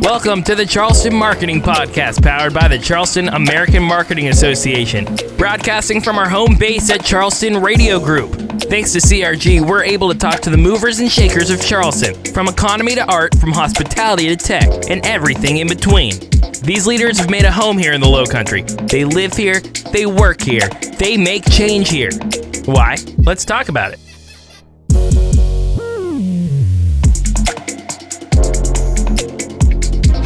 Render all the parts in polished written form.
Welcome to the Charleston Marketing Podcast, powered by the Charleston American Marketing Association, broadcasting from our home base at Charleston Radio Group. Thanks to CRG, we're able to talk to the movers and shakers of Charleston, from economy to art, from hospitality to tech, and everything in between. These leaders have made a home here in the Lowcountry. They live here, they work here, they make change here. Why? Let's talk about it.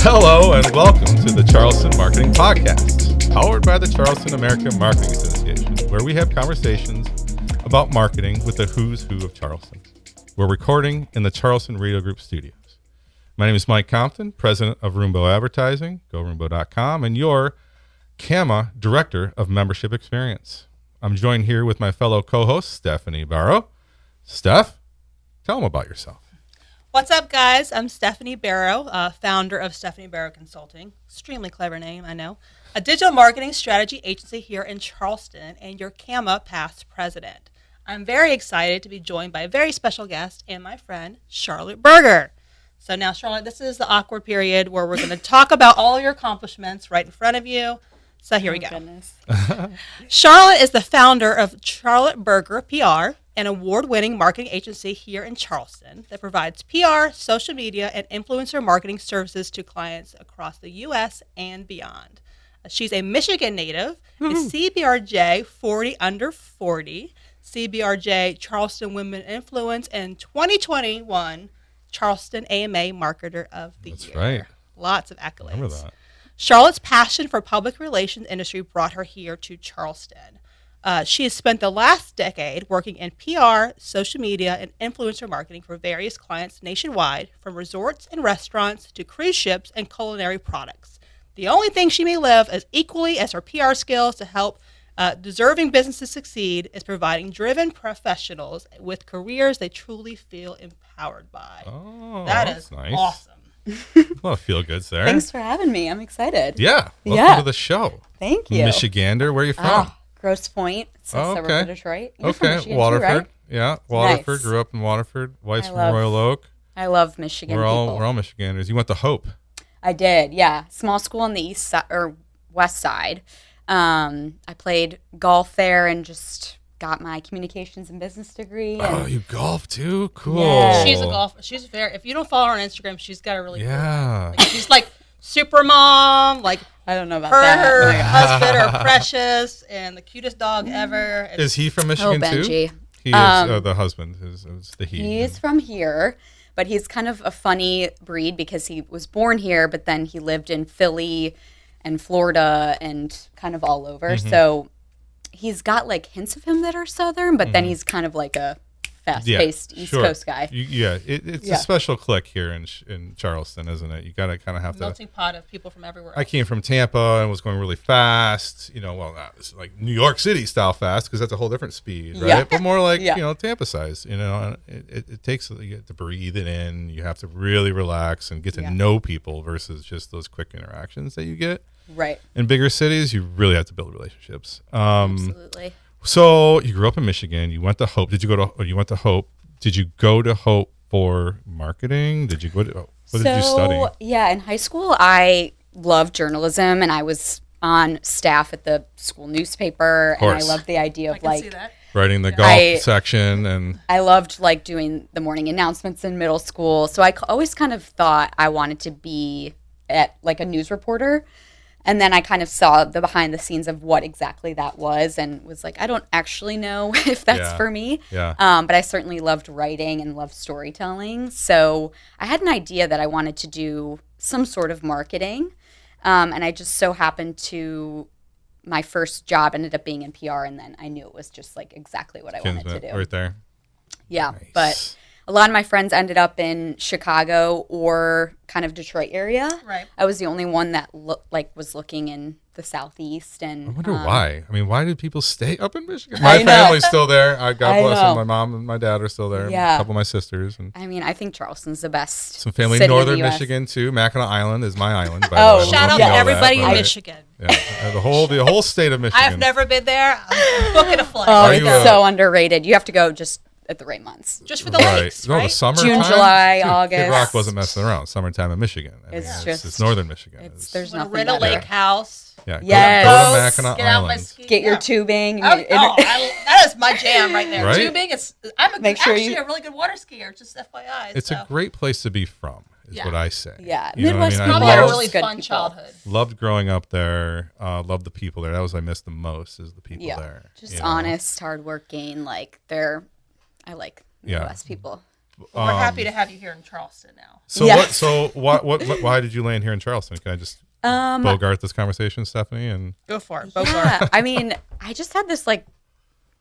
Hello and welcome to the Charleston Marketing Podcast, powered by the Charleston American Marketing Association, where we have conversations about marketing with the who's who of Charleston. We're recording in the Charleston Radio Group studios. My name is Mike Compton, president of Roombo Advertising, GoRoombo.com, and your CAMA Director of Membership Experience. I'm joined here with my fellow co-host, Stephanie Barrow. Steph, tell them about yourself. What's up, guys? I'm Stephanie Barrow, founder of Stephanie Barrow Consulting. Extremely clever name, I know. A digital marketing strategy agency here in Charleston, and your CAMA past president. I'm very excited to be joined by a very special guest and my friend, Charlotte Berger. So now, Charlotte, this is the awkward period where we're going to talk about all your accomplishments right in front of you. So here we go. Goodness. Charlotte is the founder of Charlotte Berger PR, an award-winning marketing agency here in Charleston that provides PR, social media, and influencer marketing services to clients across the U.S. and beyond. She's a Michigan native, is CRBJ 40 under 40, CRBJ Charleston Women Influence, and 2021 Charleston AMA Marketer of the Year. That's right. Lots of accolades. Remember that. Charlotte's passion for public relations industry brought her here to Charleston. She has spent the last decade working in PR, social media, and influencer marketing for various clients nationwide, from resorts and restaurants to cruise ships and culinary products. The only thing she may live as equally as her PR skills to help deserving businesses succeed is providing driven professionals with careers they truly feel empowered by. Oh, that is nice. Awesome. A lot of feel-goods there. Thanks for having me. I'm excited. Yeah. Welcome to the show. Thank you. Michigander, where are you from? Grosse Pointe. It's a suburb of Detroit. You're from Michigan Waterford. too, right? Yeah, Waterford. Nice. Grew up in Waterford. Wife's from Royal Oak. I love Michigan We're people. all Michiganders. You went to Hope. I did, yeah. Small school on the east side or west side. I played golf there and just got my communications and business degree. Oh, you golf too? Cool. Yeah. She's a golfer. She's very. If you don't follow her on Instagram, she's got a really cool. Like, she's like super mom. Like I don't know about her that. husband are precious and the cutest dog ever. is he from Michigan too? Benji. He is the husband. Is the he? He's from here, but he's kind of a funny breed because he was born here, but then he lived in Philly and Florida and kind of all over. Mm-hmm. So he's got like hints of him that are Southern, but then he's kind of like a fast-paced East Coast guy. It's a special clique here in Charleston, isn't it? You got to kind of have to. Melting pot of people from everywhere. I came from Tampa and was going really fast. It's like New York City style fast because that's a whole different speed, right? Yeah. But more like Tampa size. And it takes you have to breathe it in. You have to really relax and get to know people versus just those quick interactions that you get. Right. In bigger cities, you really have to build relationships. Absolutely. So you grew up in Michigan. You went to Hope. You went to Hope. Did you go to Hope for marketing? Did you go to? What did you study? Yeah, in high school, I loved journalism, and I was on staff at the school newspaper, and I loved the idea of see that. Writing the golf section, and I loved like doing the morning announcements in middle school. So I always kind of thought I wanted to be at like a news reporter. And then I kind of saw the behind the scenes of what exactly that was and was like, I don't actually know if that's for me. Yeah. But I certainly loved writing and loved storytelling. So I had an idea that I wanted to do some sort of marketing. And I just so happened to, my first job ended up being in PR. And then I knew it was just like exactly what I wanted to do. Right there. Yeah. Nice. But a lot of my friends ended up in Chicago or kind of Detroit area. Right. I was the only one that was looking in the Southeast. And I wonder why. I mean, why did people stay up in Michigan? My family's still there. God bless them. My mom and my dad are still there. Yeah. A couple of my sisters. And I mean, I think Charleston's the best. some family in city northern in the US. Michigan too. Mackinac Island is my island. Shout out to everybody in Michigan. Yeah, the whole state of Michigan. I've never been there. I'm booking a flight. Oh, it's so underrated. You have to go just at the right months. Just for the lakes, No, right? the summertime. June, July, Dude, August. Kid Rock wasn't messing around. Summertime in Michigan. I mean, it's northern Michigan. There's Wanna nothing rent a better. lake house. Yeah. Yes. Go to Mackinac Get out my Island. ski. Get your tubing. That is my jam right there. Right? Tubing. I'm actually you- a really good water skier. Just FYI. It's a great place to be from, is Yeah. what I say. Yeah. You know what I Midwest mean? Probably I had a loved, really good fun people. childhood. loved growing up there. Loved the people there. That was I missed the most is the people there. Just you know? honest, hardworking. Like I like Yeah. Midwest people. We're happy to have you here in Charleston now. So Yeah. what? So what? Why did you land here in Charleston? Can I just bogart this conversation, Stephanie? And Go for it. Yeah, I mean, I just had this like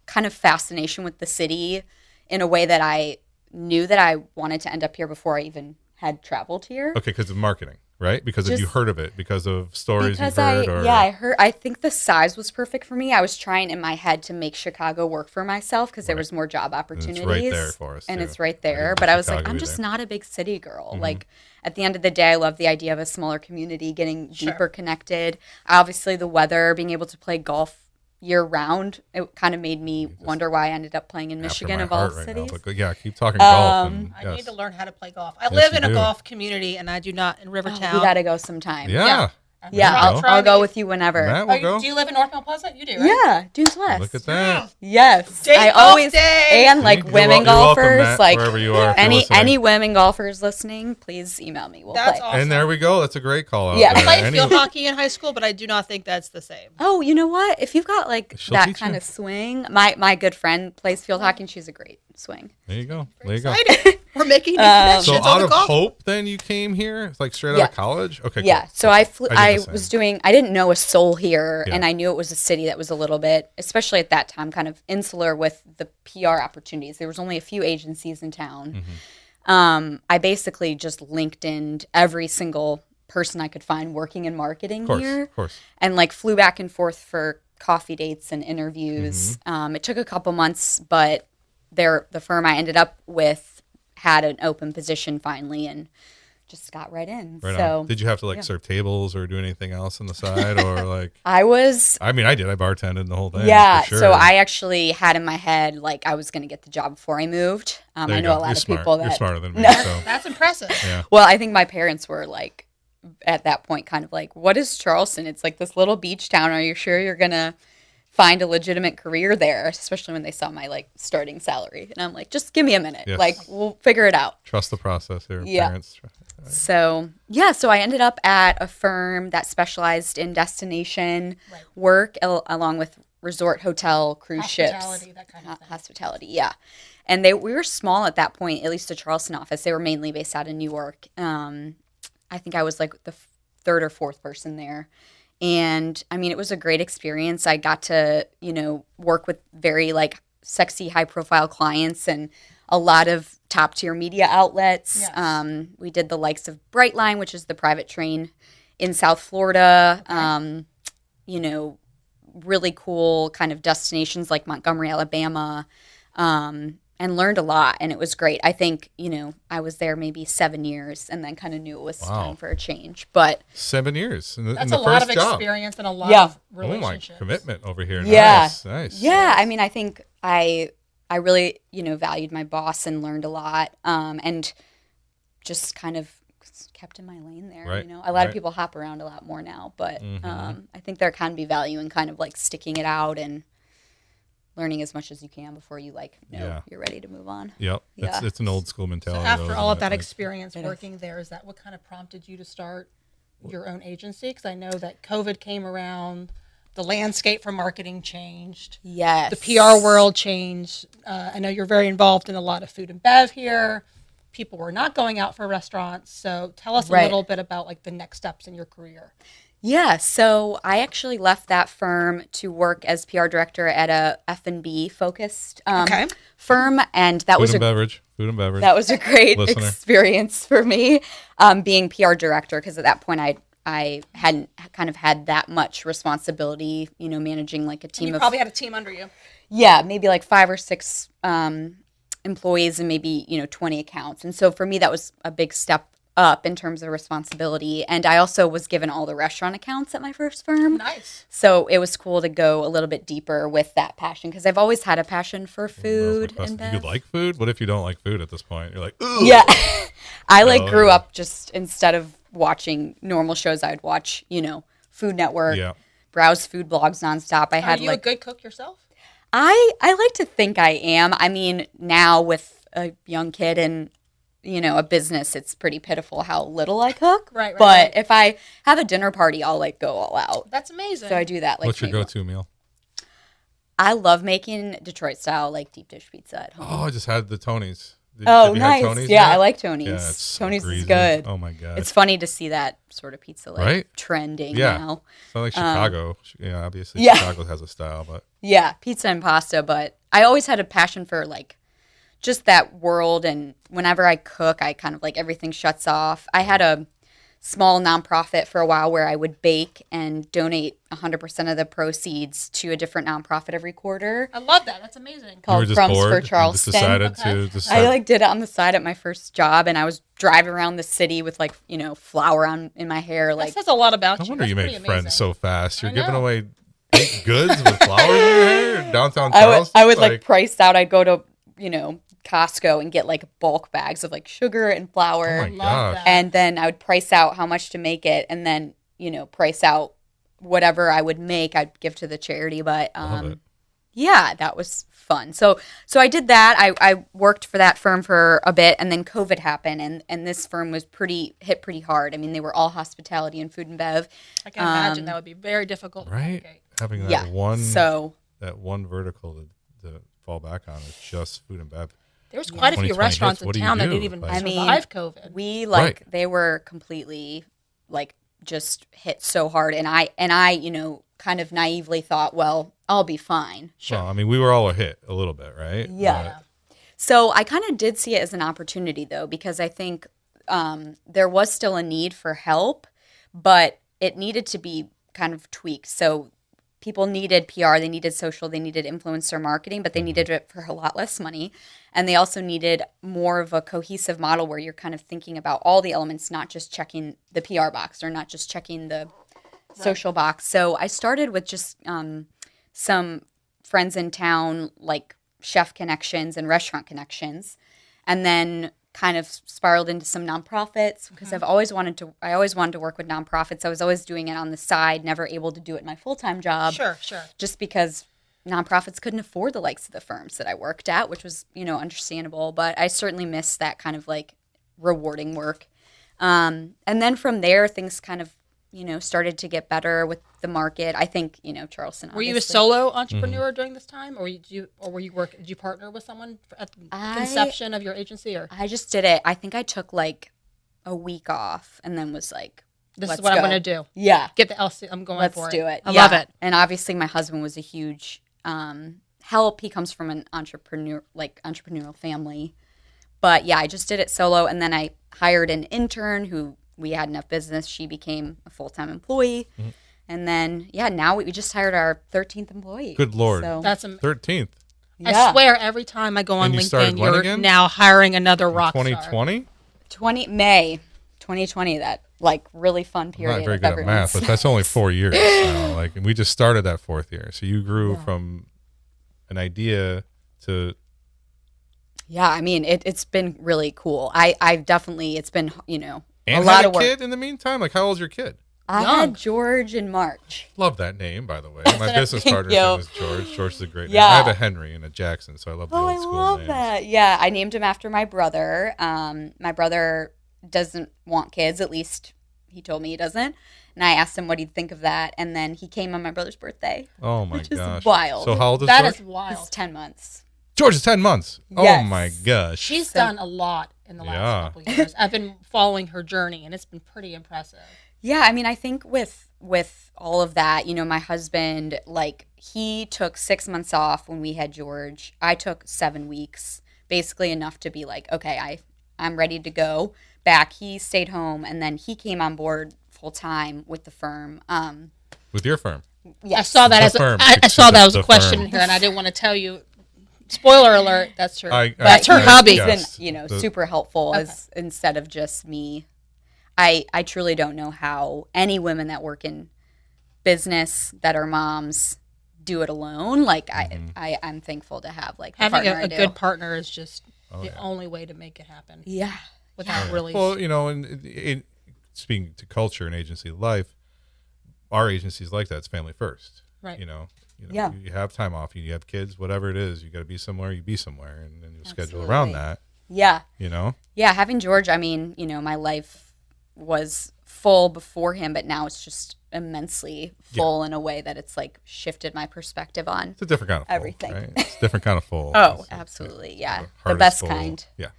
kind of fascination with the city in a way that I knew that I wanted to end up here before I even had traveled here. okay, because of marketing, right? Because if you Just- heard of it, because of stories Because you've heard, or I heard. I think the size was perfect for me. I was trying in my head to make Chicago work for myself because there was more job opportunities. right there for us, and too. it's right I there. didn't But know I was like, Chicago I'm just either. not a big city girl. Like at the end of the day, I love the idea of a smaller community, getting deeper connected. Obviously, the weather, being able to play golf year round, it kind of made me wonder why I ended up playing in After Michigan my of all heart right cities. now. But yeah, keep talking golf. And, I yes. need to learn how to play golf. I live in you a do. golf community, and I do not in Rivertown. We got to go sometime. Yeah. Yeah, There you go. I'll go with you whenever. Matt will go. Do you live in North Mount Pleasant? You do, right? Yeah, Dunes West. Look at that. Yes, Date I golf always day. and like You're women welcome, golfers, Matt, like wherever you are, if you're listening. any women golfers listening, please email me. We'll That's play. awesome. And there we go. That's a great call out. Yeah. there. I played Any- field hockey in high school, but I do not think that's the same. Oh, you know what? If you've got like She'll that teach kind you. of swing, my good friend plays field hockey and she's a great swing. There you go. There you go. Exciting. We're making new So connections on out the of golf. Hope, then you came here, it's like straight out Yeah. of college. Okay. Yeah. Cool. So I flew. I I did the was same. doing. I didn't know a soul here, Yeah. and I knew it was a city that was a little bit, especially at that time, kind of insular with the PR opportunities. There was only a few agencies in town. I basically just LinkedIned every single person I could find working in marketing here, Of course. and like flew back and forth for coffee dates and interviews. It took a couple months, but the firm I ended up with had an open position finally, and just got right in. Right so on. Did you have to like serve tables or do anything else on the side, or like? I was. I mean, I did. I bartended the whole thing. Yeah, for sure. so I actually had in my head like I was going to get the job before I moved. There I you know go. a lot You're of smart. people that. You're smarter than me. No. So That's impressive. yeah. Well, I think my parents were like, at that point, kind of like, "What is Charleston? It's like this little beach town. Are you sure you're gonna find a legitimate career there?" Especially when they saw my like starting salary, and I'm like, "Just give me a minute. Yes. Like we'll figure it out." Trust the process here. Yeah. Parents. So so I ended up at a firm that specialized in destination work along with resort, hotel, cruise ships. Hospitality, that kind of thing. Hospitality, yeah. And we were small at that point, at least the Charleston office. They were mainly based out of New York. I think I was like the third or fourth person there. And I mean, it was a great experience. I got to, work with very like sexy, high profile clients and a lot of top tier media outlets. Yes. We did the likes of Brightline, which is the private train in South Florida. Really cool kind of destinations like Montgomery, Alabama, and learned a lot. And it was great. I think, I was there maybe 7 years and then kind of knew it was time for a change. But 7 years in the, That's in the a lot first of job. experience and a lot Yeah. of Oh my relationships. commitment over here. Yeah. Nice. yeah, I mean, I think I really, valued my boss and learned a lot, and just kind of kept in my lane there. Right, A lot of right. people hop around a lot more now, but I think there can be value in kind of like sticking it out and learning as much as you can before you you're ready to move on. Yep. Yeah. It's an old school So mentality. after though, all of isn't that it? Like, experience working there, is that what kind of prompted you to start your own agency? Because I know that COVID came around, the landscape for marketing changed, Yes. the PR world changed. I know you're very involved in a lot of food and bev here. People were not going out for restaurants. So tell us a Right. little bit about like the next steps in your career. Yeah, so I actually left that firm to work as PR director at a F&B focused firm, and that was Food and beverage. That was a great Listener. experience for me, being PR director, because at that point I hadn't kind of had that much responsibility, managing like a team You of probably had a team under you. maybe like 5 or 6 employees and maybe 20 accounts. And so for me that was a big step up in terms of responsibility. And I also was given all the restaurant accounts at my first firm. Nice. So it was cool to go a little bit deeper with that passion because I've always had a passion for food. And you like food? What if you don't like food at this point? You're like, ooh. Yeah. I grew up just instead of watching normal shows, I'd watch, Food Network, browse food blogs nonstop. Are you a good cook yourself? I like to think I am. I mean, now with a young kid and a business, it's pretty pitiful how little I cook. Right. But if I have a dinner party, I'll go all out. That's amazing. So I do that. What's your go-to meal? I love making Detroit style deep dish pizza at home. Oh, I just had the Tony's. Did you nice. have Tony's yeah, yet? I like Tony's. Yeah, it's Tony's so is good. Oh my god. It's funny to see that sort of pizza right? trending yeah. now. It's not like Chicago. Obviously Chicago has a style, but yeah, pizza and pasta. But I always had a passion for just that world, and whenever I cook, I kind of everything shuts off. I had a small nonprofit for a while where I would bake and donate 100% of the proceeds to a different nonprofit every quarter. I love that. That's amazing. Called Crumbs for Charleston. I did it on the side at my first job, and I was driving around the city with flour in my hair. That says a lot about you. I wonder That's you pretty make amazing. friends so fast. You're giving away baked goods with flowers in your hair in downtown Charleston. I would price out. I'd go to Costco and get bulk bags of sugar and flour. Oh my gosh. And then I would price out how much to make it, and then price out whatever I would make I'd give to the charity. But yeah, that was fun. So I did that. I worked for that firm for a bit, and then COVID happened, and this firm was hit pretty hard. I mean, they were all hospitality and food and bev. I can imagine that would be very difficult. Right? Having that one vertical to fall back on is just food and bev. There's quite a few restaurants in town that didn't even survive COVID. We they were completely just hit so hard, and I kind of naively thought, well, I'll be fine. Sure. Well, I mean, we were all hit a little bit, right? Yeah. So I kind of did see it as an opportunity, though, because I think there was still a need for help, but it needed to be kind of tweaked. So people needed PR, they needed social, they needed influencer marketing, but they needed it for a lot less money. And they also needed more of a cohesive model where you're kind of thinking about all the elements, not just checking the PR box or not just checking the social box. So I started with just some friends in town, chef connections and restaurant connections, and then kind of spiraled into some nonprofits because I always wanted to work with nonprofits. I was always doing it on the side, never able to do it in my full-time job. Sure. Just because nonprofits couldn't afford the likes of the firms that I worked at, which was, understandable. But I certainly missed that kind of rewarding work. And then from there, things kind of, started to get better with the market. I think, Charleston. Were you a solo entrepreneur during this time, or did you partner with someone at the conception of your agency? Or I just did it. I think I took a week off and then was this is what I'm going to do. Yeah, get the LC. I'm going Let's for it. do it. I love it. And obviously, my husband was a huge help. He comes from an entrepreneurial family. But yeah, I just did it solo, and then I hired an intern who we had enough business. She became a full-time employee. Mm-hmm. And then, now we just hired our 13th employee. Good Lord. So, that's 13th. I swear every time I go on LinkedIn, you're now hiring another rock star. 2020? May 2020, that really fun period. I'm not very good at math, but that's only 4 years now. And we just started that fourth year. So you grew from an idea to... Yeah, I mean, it's been really cool. It's been, and a lot of work. Kid in the meantime? How old's your kid? I had George in March. Love that name, by the way. My business partner's name is George. George is a great name. I have a Henry and a Jackson, so I love the old school names. I love that. Yeah, I named him after my brother. My brother doesn't want kids, at least he told me he doesn't. And I asked him what he'd think of that, and then he came on my brother's birthday. Oh my gosh. Which is wild. So how old is George? That is wild. He's 10 months. George is 10 months. Yes. Oh my gosh. She's done a lot in the last couple of years. I've been following her journey, and it's been pretty impressive. Yeah, I mean, I think with all of that, my husband, he took 6 months off when we had George. I took 7 weeks, basically enough to be okay, I'm ready to go back. He stayed home, and then he came on board full time with the firm. With your firm? Yes. I saw that as a question here, and I didn't want to tell you. Spoiler alert, that's her. That's her hubby. He's been, super helpful as instead of just me I truly don't know how any women that work in business that are moms do it alone. Like I'm thankful to have like the Having partner a good partner is just the yeah. only way to make it happen. Yeah. Without really. Well, you know, and speaking to culture and agency life, our agency's like that. It's family first. Right. You know, Yeah. you have time off, you have kids, whatever it is, you got to be somewhere, you be somewhere, and then you schedule Absolutely. around that. Yeah. You know? Yeah, having George, I mean, you know, my life was full before him, but now it's just immensely full in a way that it's like shifted my perspective on It's a different kind of full, everything. right? It's a different kind of full. Oh, It's absolutely. Yeah. The hardest best full. kind. Yeah.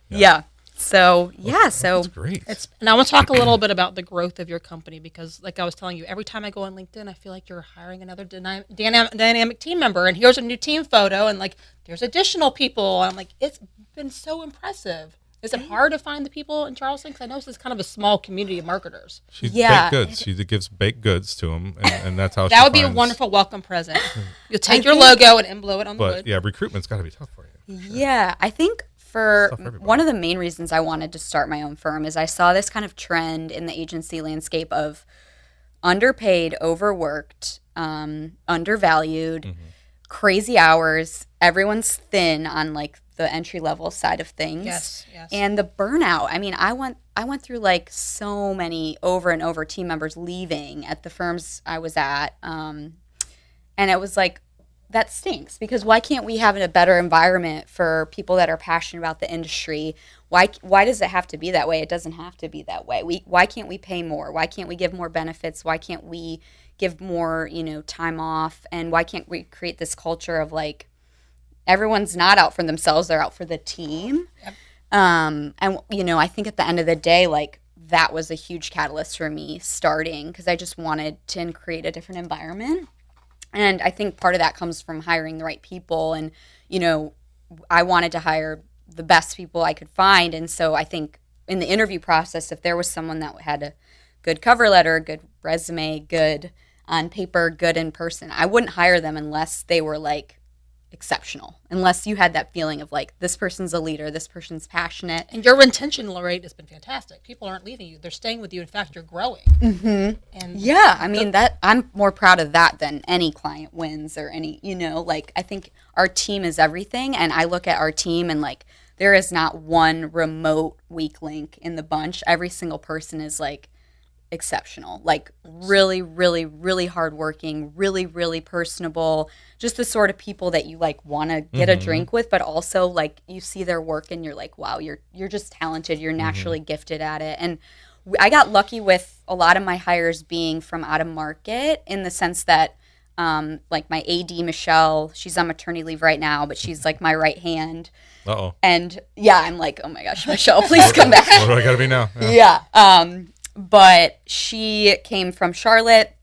Yeah. So, yeah. So, That's great. And I want to talk a little bit about the growth of your company because, like I was telling you, every time I go on LinkedIn, I feel like you're hiring another dynamic team member. And here's a new team photo, and like there's additional people. And I'm like, it's been so impressive. Is it hard to find the people in Charleston? Because I know this is kind of a small community of marketers. She's Yeah. baked goods. She gives baked goods to them, and that's how That she would be a finds- wonderful welcome present. You'll take your logo and blow it on the But wood. yeah, recruitment's got to be tough for you. yeah, I think Stuff for everybody. one of the main reasons I wanted to start my own firm is I saw this kind of trend in the agency landscape of underpaid, overworked, undervalued, crazy hours. Everyone's thin on like the entry level side of things. Yes. And the burnout. I mean, I went through like so many over and over team members leaving at the firms I was at. And it was like, that stinks because why can't we have a better environment for people that are passionate about the industry? Why does it have to be that way? It doesn't have to be that way. Why can't we pay more? Why can't we give more benefits? Why can't we give more, time off? And why can't we create this culture of like everyone's not out for themselves, they're out for the team? Yep. And I think at the end of the day, like that was a huge catalyst for me starting because I just wanted to create a different environment. And I think part of that comes from hiring the right people. And, I wanted to hire the best people I could find. And so I think in the interview process, if there was someone that had a good cover letter, good resume, good on paper, good in person, I wouldn't hire them unless they were like exceptional, unless you had that feeling of like, this person's a leader, this person's passionate. And your retention rate has been fantastic. People aren't leaving you; they're staying with you. In fact, you're growing. Mm-hmm. And yeah, I mean that I'm more proud of that than any client wins or any, like I think our team is everything. And I look at our team and like there is not one remote weak link in the bunch. Every single person is like exceptional, like really, really, really hardworking, really, really personable, just the sort of people that you like want to get a drink with, but also like you see their work and you're like, wow, you're just talented, you're naturally gifted at it. And I got lucky with a lot of my hires being from out of market in the sense that like my AD Michelle, she's on maternity leave right now, but she's like my right hand. Uh-oh. And yeah, I'm like, oh my gosh, Michelle, please come back. What do I got to be now? Yeah. But she came from Charlotte.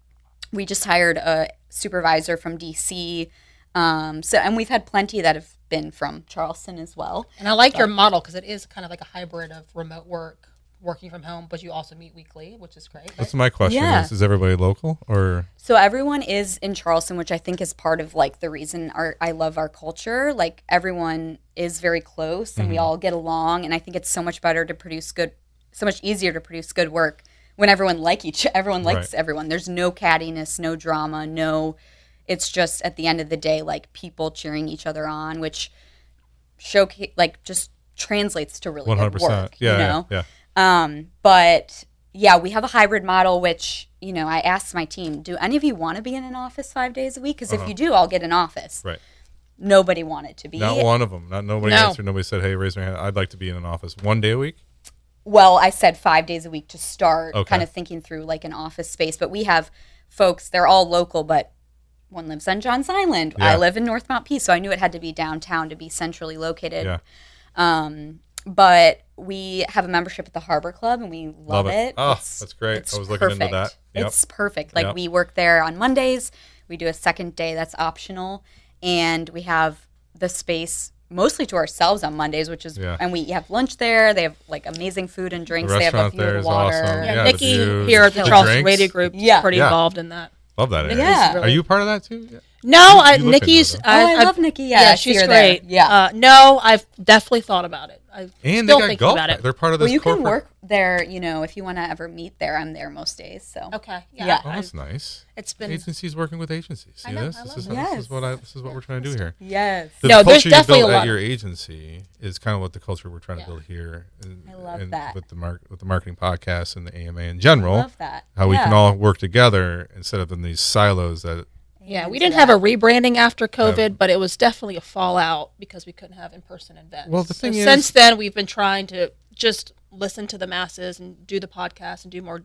We just hired a supervisor from DC. And we've had plenty that have been from Charleston as well. And I like your model because it is kind of like a hybrid of remote work, working from home, but you also meet weekly, which is great. That's my question. Yeah. Is everybody local or? So everyone is in Charleston, which I think is part of like the reason I love our culture. Like everyone is very close and we all get along. And I think it's so much better to produce so much easier to produce good work when everyone likes everyone. There's no cattiness, no drama, it's just at the end of the day, like people cheering each other on, which just translates to really 100%. good work. Yeah. But yeah, we have a hybrid model, which, I asked my team, do any of you want to be in an office 5 days a week? Because if you do, I'll get an office. Right. Nobody wanted to be. Not one of them. Nobody No. answered. Nobody said, hey, raise your hand. I'd like to be in an office 1 day a week. Well, I said 5 days a week to start, Okay. kind of thinking through like an office space. But we have folks, they're all local, but one lives on Johns Island. Yeah. I live in North Mount Peace, so I knew it had to be downtown to be centrally located. Yeah. But we have a membership at the Harbor Club, and we love it. Oh, It's- that's great. it's I was looking into that. Yep. It's perfect. Like Yep. we work there on Mondays. We do a second day that's optional, and we have the space mostly to ourselves on Mondays, which is, and we have lunch there. They have like amazing food and drinks. The They have a restaurant view there of is water. awesome. Yeah, Yeah, Nikki the views, here at the the Charleston drinks. Radio Group is Yeah. pretty Yeah. involved in that. Love that area. Yeah. Are you part of that too? Yeah. No, You look Nikki's. into I love Nikki. Yeah, she's see her great. there. Yeah. No, I've definitely thought about it. And still they got thinking golf. about it. They're part of Well, this you corporate. can work there, if you want to ever meet there. I'm there most days. So Okay. Yeah. Oh, that's nice. It's been Agencies working with agencies. See I know, this? I This love is, it. this is what we're trying to do here. Yes. The No, there's culture you definitely built a at lot your of- agency is kind of what the culture we're trying to Yeah. build here. And, I love that. With the marketing podcast and the AMA in general, Love that. how we can all work together instead of in these silos that. Yeah, we didn't have a rebranding after COVID, but it was definitely a fallout because we couldn't have in-person events. Well, the thing is, since then we've been trying to just listen to the masses and do the podcast and do more,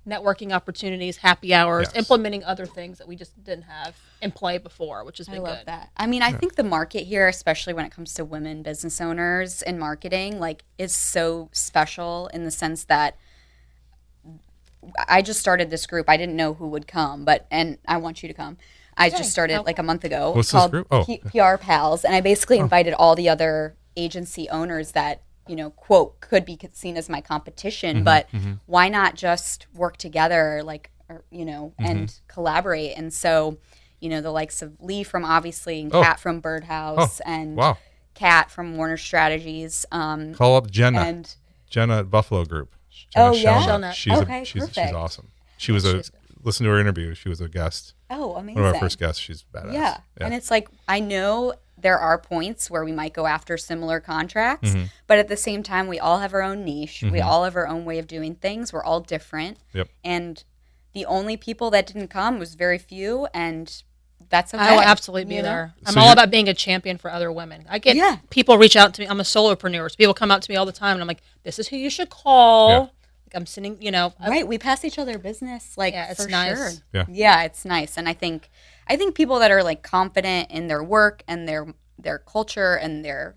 networking opportunities, happy hours, Yes. implementing other things that we just didn't have in play before, which has been I love good. that. I mean, I think the market here, especially when it comes to women business owners and marketing, is so special in the sense that I just started this group. I didn't know who would come, and I want you to come. I just started a month ago. What's this called group? Oh. PR Pals, and I basically invited all the other agency owners that quote could be seen as my competition, but why not just work together, and collaborate? And so, the likes of Lee from Obviously and Kat from Birdhouse and wow. Kat from Warner Strategies. Call up Jenna. And Jenna at Buffalo Group. Oh, Jenna yeah? Shellnut. She's Okay, she's perfect. awesome. She was listen to her interview. She was a guest. oh, amazing. One of our first guests. She's badass. Yeah. And it's I know there are points where we might go after similar contracts, but at the same time, we all have our own niche. We all have our own way of doing things. We're all different. Yep. And the only people that didn't come was very few, and that's okay. I will absolutely be there. I'm all about being a champion for other women. I get people reach out to me. I'm a solopreneur, so people come out to me all the time, and I'm like, "This is who you should call." Yeah. Like I'm sitting, Right, we pass each other business, it's for nice. sure. Yeah. It's nice, and I think people that are confident in their work and their culture and their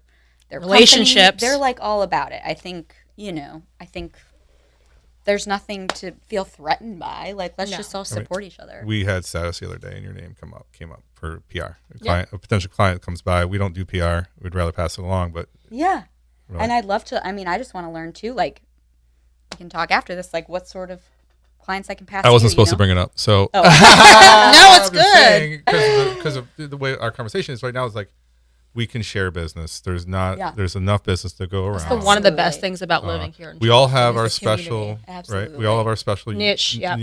Relationships. company, they're all about it. I think there's nothing to feel threatened by. Let's just all support each other. We had status the other day, and your name came up for PR. A potential client comes by. We don't do PR. We'd rather pass it along, but Yeah. Really. And I'd love to. I just want to learn too. We can talk after this. What sort of clients I can pass. I wasn't you, supposed to bring it up. So No, it's good. because of the way our conversation is right now. Is we can share business. There's enough business to go around. That's one of the best things about living here. In We all have our is the community. special, right? Absolutely. We all have our special Niche, yeah.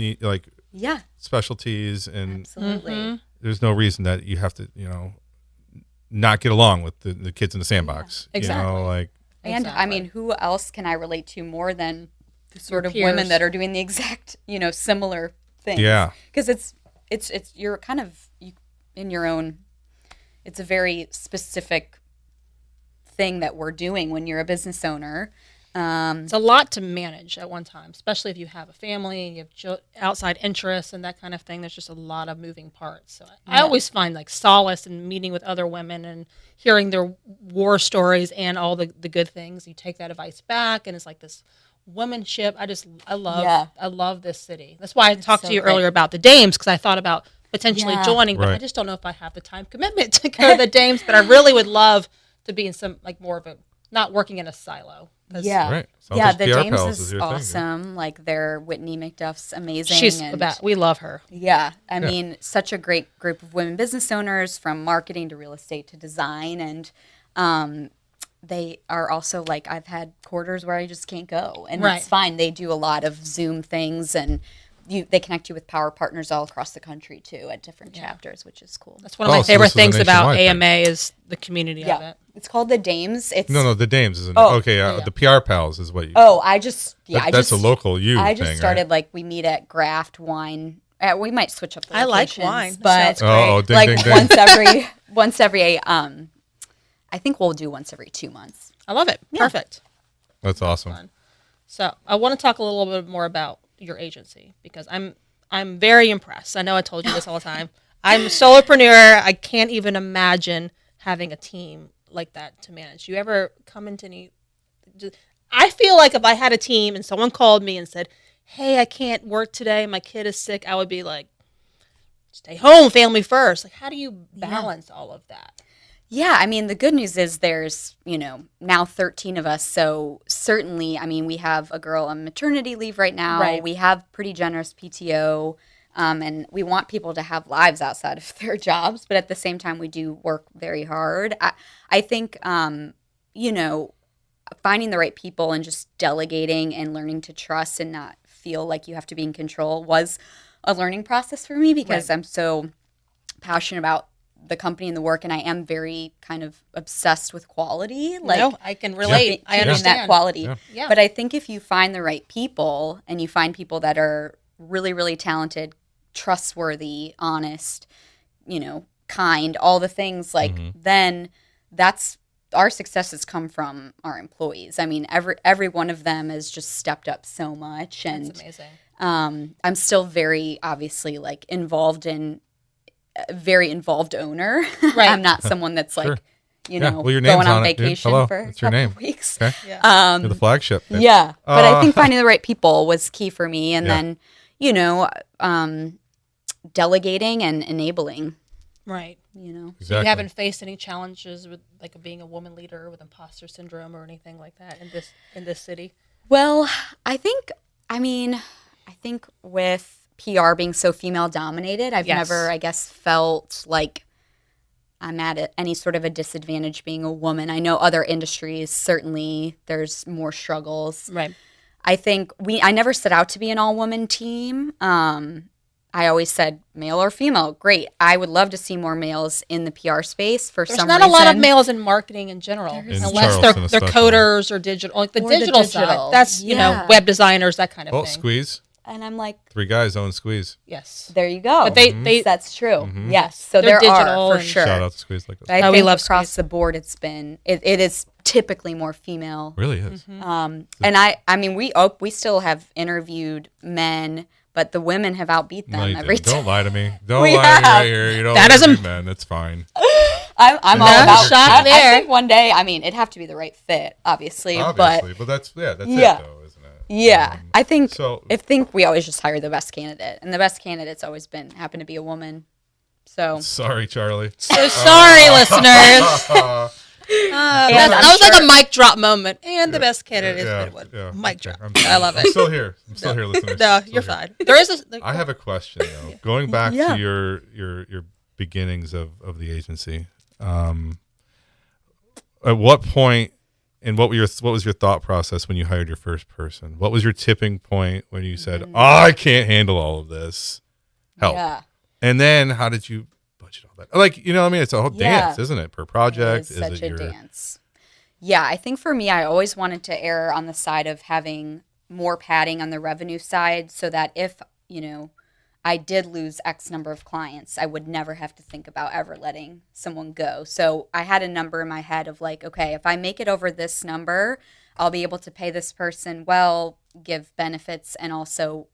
Yeah. specialties, and Absolutely. there's no reason that you have to, not get along with the kids in the sandbox. Exactly. And Exactly. who else can I relate to more than the sort of peers. women that are doing the exact, similar things? Yeah. Because it's you're kind of in your own. It's a very specific thing that we're doing when you're a business owner. It's a lot to manage at one time, especially if you have a family and you have outside interests and that kind of thing. There's just a lot of moving parts. So I always find solace in meeting with other women and hearing their war stories and all the good things. You take that advice back, and it's this womanship. I love this city. That's why I talked so to you great. earlier about the Dames, because I thought about potentially joining, but I Right. just don't know if I have the time commitment to go to the Dames. But I really would love to be in some more of a not working in a silo. Yeah. Right. Sounds Yeah, like the PR James Pals is your thing, awesome. Their Whitney McDuff's amazing. She's and we love her. Yeah, I mean, such a great group of women business owners, from marketing to real estate to design, and they are also I've had quarters where I just can't go, and Right. it's fine. They do a lot of Zoom things, and they connect you with power partners all across the country too at different chapters, which is cool. That's one of my so favorite this is a things about nationwide thing. AMA is the community of Yeah, it. it's called the Dames. It's No, the Dames isn't. Oh. Okay, the PR Pals is what you. Oh, I just I that's just a local I just thing, started we meet at Graft Wine. We might switch up the I like locations, wine. but Sounds Oh, ding, ding, ding. once every I think we'll do once every 2 months. I love it. Perfect. That's awesome. So I want to talk a little bit more about your agency, because I'm very impressed. I know I told you this all the time. I'm a solopreneur. I can't even imagine having a team like that to manage. You ever come into any? I feel like if I had a team and someone called me and said, "Hey, I can't work today. My kid is sick," I would be like, "Stay home, family first." How do you balance all of that? Yeah, I mean, the good news is there's, now 13 of us. So certainly, we have a girl on maternity leave right now. Right. We have pretty generous PTO. And we want people to have lives outside of their jobs. But at the same time, we do work very hard. I think, finding the right people and just delegating and learning to trust and not feel like you have to be in control was a learning process for me because I'm so passionate about the company and the work, and I am very kind of obsessed with quality. Like, no, I can relate. I understand that quality. Yeah. But I think if you find the right people and you find people that are really, really talented, trustworthy, honest, kind, all the things, like then that's our success has come from our employees. I mean, every one of them has just stepped up so much, and that's amazing. I'm still very obviously like very involved owner. Right. I'm not someone that's like, well, your name's going on it, dude. vacation Hello. for It's a your couple name. of weeks. Okay. Yeah. You're the flagship. Babe. Yeah. But I think finding the right people was key for me. And then, delegating and enabling, Right. Exactly. So you haven't faced any challenges with like being a woman leader with imposter syndrome or anything like that in this city? Well, I think with PR being so female dominated, I've never, I guess, felt like I'm at any sort of a disadvantage being a woman. I know other industries, certainly there's more struggles. Right. I think I never set out to be an all-woman team. I always said male or female, great. I would love to see more males in the PR space for some reason. There's not a lot of males in marketing in general, unless they're coders or digital, like the digital side. That's, web designers, that kind of thing. Squeeze. And I'm like, 3 guys own Squeeze. Yes. There you go. But they that's true. Yes. So they're there digital are for sure. Shout out to Squeeze like this. I think we love across Squeeze. the board, it is typically more female. Really is. And I mean, we still have interviewed men, but the women have outbeat them No, you every didn't. time. Don't lie to me. Don't lie to me right here. You don't That lie to doesn't- me, man. That's fine. I'm all No about shock I there. think one day, I mean, it'd have to be the right fit, obviously. Obviously. But that's Yeah. it, though, isn't it? Yeah, I think so- we always just hire the best candidate, and the best candidate's always happened to be a woman. So Sorry, Charlie. So sorry, listeners. And That I'm was like sure- a mic drop moment. And the best candidate is good one. Yeah. Mic Okay. drop. I love I'm it. still here. I'm still here, listeners. No, Still you're here. fine. There is I have a question though. Going back to your beginnings of the agency. At what point and what was your thought process when you hired your first person? What was your tipping point when you said, I can't handle all of this? Help. Yeah. And then how did you budget all that? Like, what I mean? It's a whole dance, isn't it? Per project. It is such a dance. Yeah, I think for me, I always wanted to err on the side of having more padding on the revenue side so that if, I did lose X number of clients, I would never have to think about ever letting someone go. So I had a number in my head of like, okay, if I make it over this number, I'll be able to pay this person well, give benefits, and also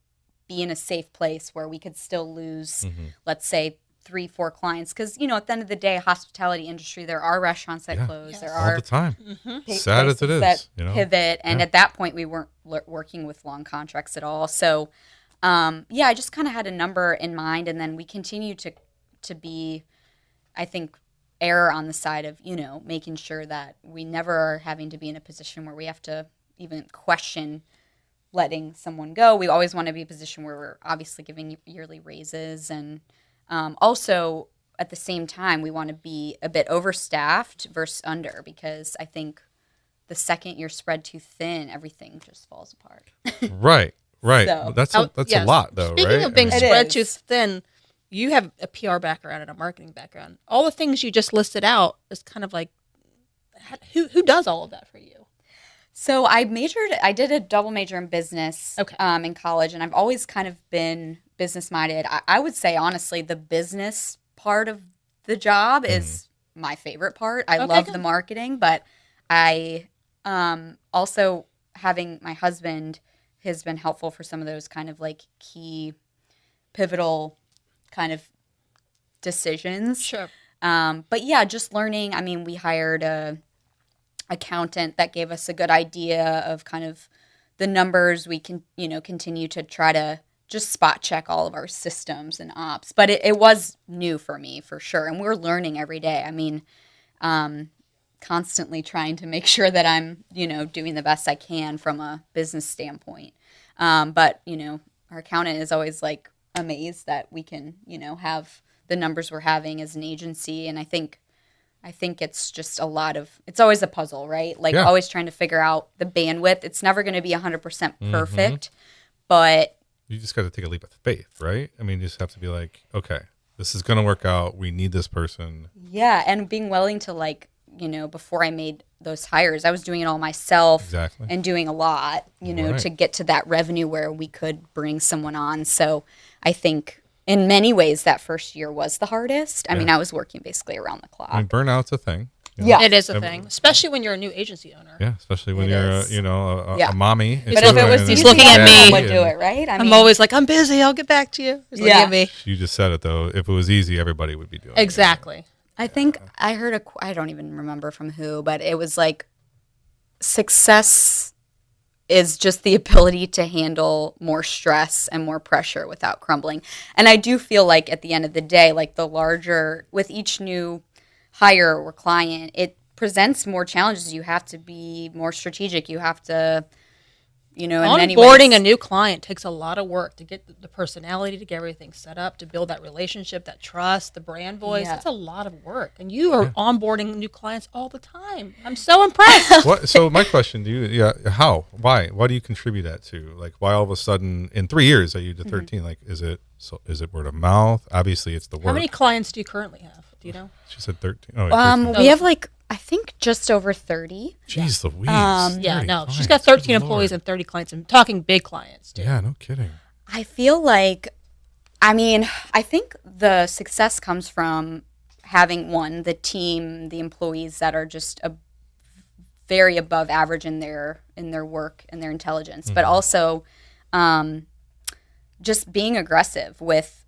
be in a safe place where we could still lose, let's say, 3-4 clients. Because, at the end of the day, hospitality industry, there are restaurants that close. Yes. There all are the time. Sad as it places is, that pivot. And Yeah. at that point, we weren't working with long contracts at all. So, I just kind of had a number in mind. And then we continue to be, I think, err on the side of, making sure that we never are having to be in a position where we have to even question letting someone go. We always want to be in a position where we're obviously giving yearly raises. And also, at the same time, we want to be a bit overstaffed versus under, because I think the second you're spread too thin, everything just falls apart. Right. So- That's Yes. a lot, though, Speaking right? of being I mean, It spread is. too thin, you have a PR background and a marketing background. All the things you just listed out is kind of like, who does all of that for you? So I did a double major in business Okay. in college, and I've always kind of been business minded. I would say, honestly, the business part of the job is my favorite part. I love good. the marketing, but I also, having my husband has been helpful for some of those kind of like key pivotal kind of decisions. Sure. But yeah, just learning. I mean, we hired a accountant that gave us a good idea of kind of the numbers. We can, continue to try to just spot check all of our systems and ops. But it was new for me, for sure. And we're learning every day. I mean, constantly trying to make sure that I'm, doing the best I can from a business standpoint. But, our accountant is always like amazed that we can, have the numbers we're having as an agency. And I think I think it's just it's always a puzzle, right? Like always trying to figure out the bandwidth. It's never going to be 100% perfect, but you just got to take a leap of faith, right? I mean, you just have to be like, okay, this is going to work out. We need this person. Yeah. And being willing to like, before I made those hires, I was doing it all myself and doing a lot, to get to that revenue where we could bring someone on. So I think in many ways that first year was the hardest. I mean, I was working basically around the clock. I mean, burnout's a thing. Yeah, it is a thing, especially when you're a new agency owner. Yeah, especially when you're, a mommy. But if it was he's looking at me, would do it, right? I'm always like, I'm busy. I'll get back to you. He's looking at me. You just said it though. If it was easy, everybody would be doing it. Exactly. I think I heard I don't even remember from who, but it was like success is just the ability to handle more stress and more pressure without crumbling. And I do feel like at the end of the day, like with each new hire or client, it presents more challenges. You have to be more strategic. You have to, in many ways. Onboarding a new client takes a lot of work to get the personality, to get everything set up, to build that relationship, that trust, the brand voice. That's a lot of work. And you are onboarding new clients all the time. I'm so impressed. So my question to you, how? Why? What do you contribute that to? Like, why all of a sudden in 3 years are you to 13? Like, is it word of mouth? Obviously, it's the work. How many clients do you currently have? Do you know? She said 13. Oh, 13. We have I think just over 30. Jeez Louise. She's got 13 employees and 30 clients. I'm talking big clients, too. Yeah, no kidding. I feel like, I think the success comes from having the team, the employees that are just very above average in their work and their intelligence, but also just being aggressive with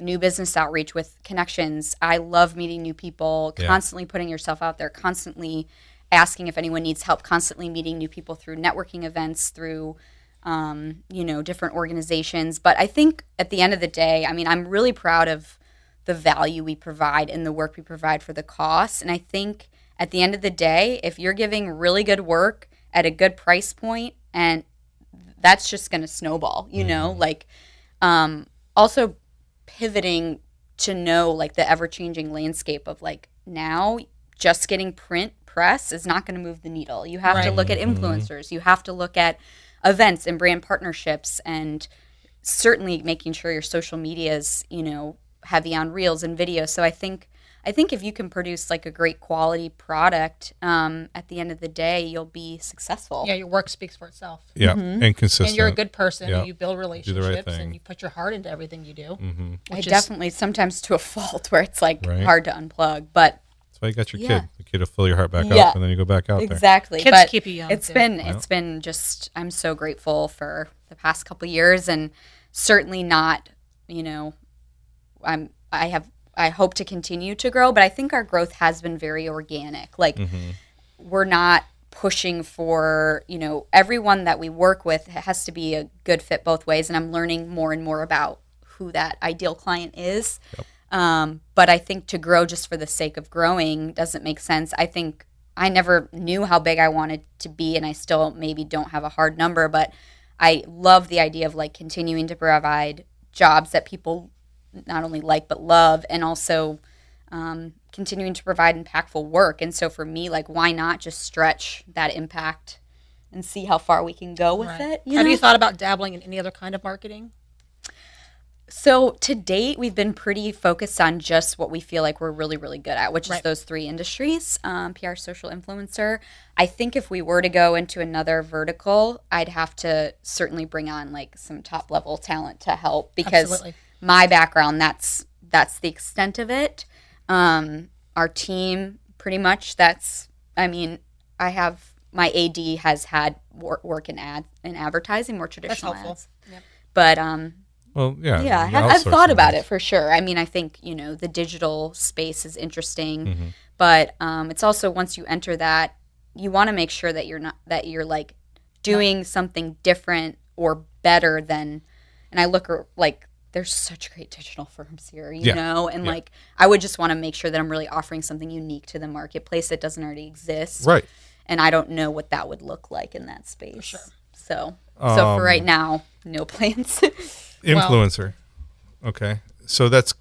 new business outreach, with connections. I love meeting new people, constantly putting yourself out there, constantly asking if anyone needs help, constantly meeting new people through networking events, through, different organizations. But I think at the end of the day, I'm really proud of the value we provide and the work we provide for the cost. And I think at the end of the day, if you're giving really good work at a good price point, and that's just going to snowball, also pivoting to know the ever-changing landscape of now just getting press is not going to move the needle. You have to look at influencers. You have to look at events and brand partnerships, and certainly making sure your social media is, heavy on reels and videos. So I think if you can produce a great quality product, at the end of the day, you'll be successful. Yeah, your work speaks for itself. Yeah, and consistent. And you're a good person, and you build relationships, and you put your heart into everything you do. I definitely, sometimes to a fault, where it's hard to unplug, but that's why you got your kid. The kid will fill your heart back up, and then you go back out there. Exactly. Kids keep you young. It's been just, I'm so grateful for the past couple of years, and certainly not, I hope to continue to grow, but I think our growth has been very organic. We're not pushing for, everyone that we work with has to be a good fit both ways, and I'm learning more and more about who that ideal client is. Yep. But I think to grow just for the sake of growing doesn't make sense. I think I never knew how big I wanted to be, and I still maybe don't have a hard number, but I love the idea of continuing to provide jobs that people not only like but love, and also continuing to provide impactful work. And so for me, why not just stretch that impact and see how far we can go with it? Have you thought about dabbling in any other kind of marketing? So to date, we've been pretty focused on just what we feel like we're really, really good at, which is those 3 industries, PR, social, influencer. I think if we were to go into another vertical, I'd have to certainly bring on some top level talent to help, because my background, that's the extent of it. Our team, pretty much, my AD has had work in advertising, more traditional ads. Yep. But I've thought about it for sure. I think the digital space is interesting, but it's also, once you enter that, you want to make sure that you're doing something different or better than. And I look there's such great digital firms here, you know, and I would just want to make sure that I'm really offering something unique to the marketplace that doesn't already exist. Right. And I don't know what that would look like in that space. For sure. So for right now, no plans. Influencer. Okay. So that's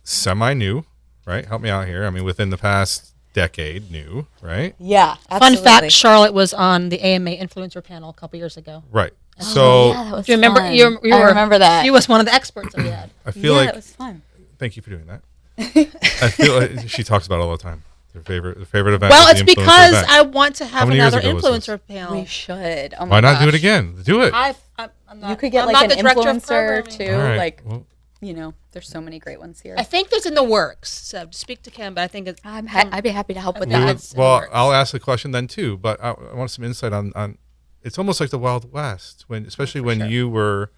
semi-new, right? Help me out here. Within the past decade new, right? Yeah, Fun absolutely. fact: Charlotte was on the AMA influencer panel a couple years ago. Right. Oh, So yeah, that was Do you remember? fun. You I remember that. She was one of the experts that we had. I feel yeah, like it was fun. thank you for doing that. I feel like she talks about it all the time. Her favorite event. Well, is it's the influencer because event. I want to have many years another ago was this? influencer panel. We should. Oh my Why not do it gosh. again? Do it. I'm not, You could get I'm like not an the director of influencer programming. too. All right. Like, Well, you know, there's so many great ones here. I think there's in the works. So speak to Kim, but I think it's. I'd be happy to help with Yeah, that. it's in the works. I'll ask the question then too, but I want some insight on. It's almost like the Wild West especially when sure. you were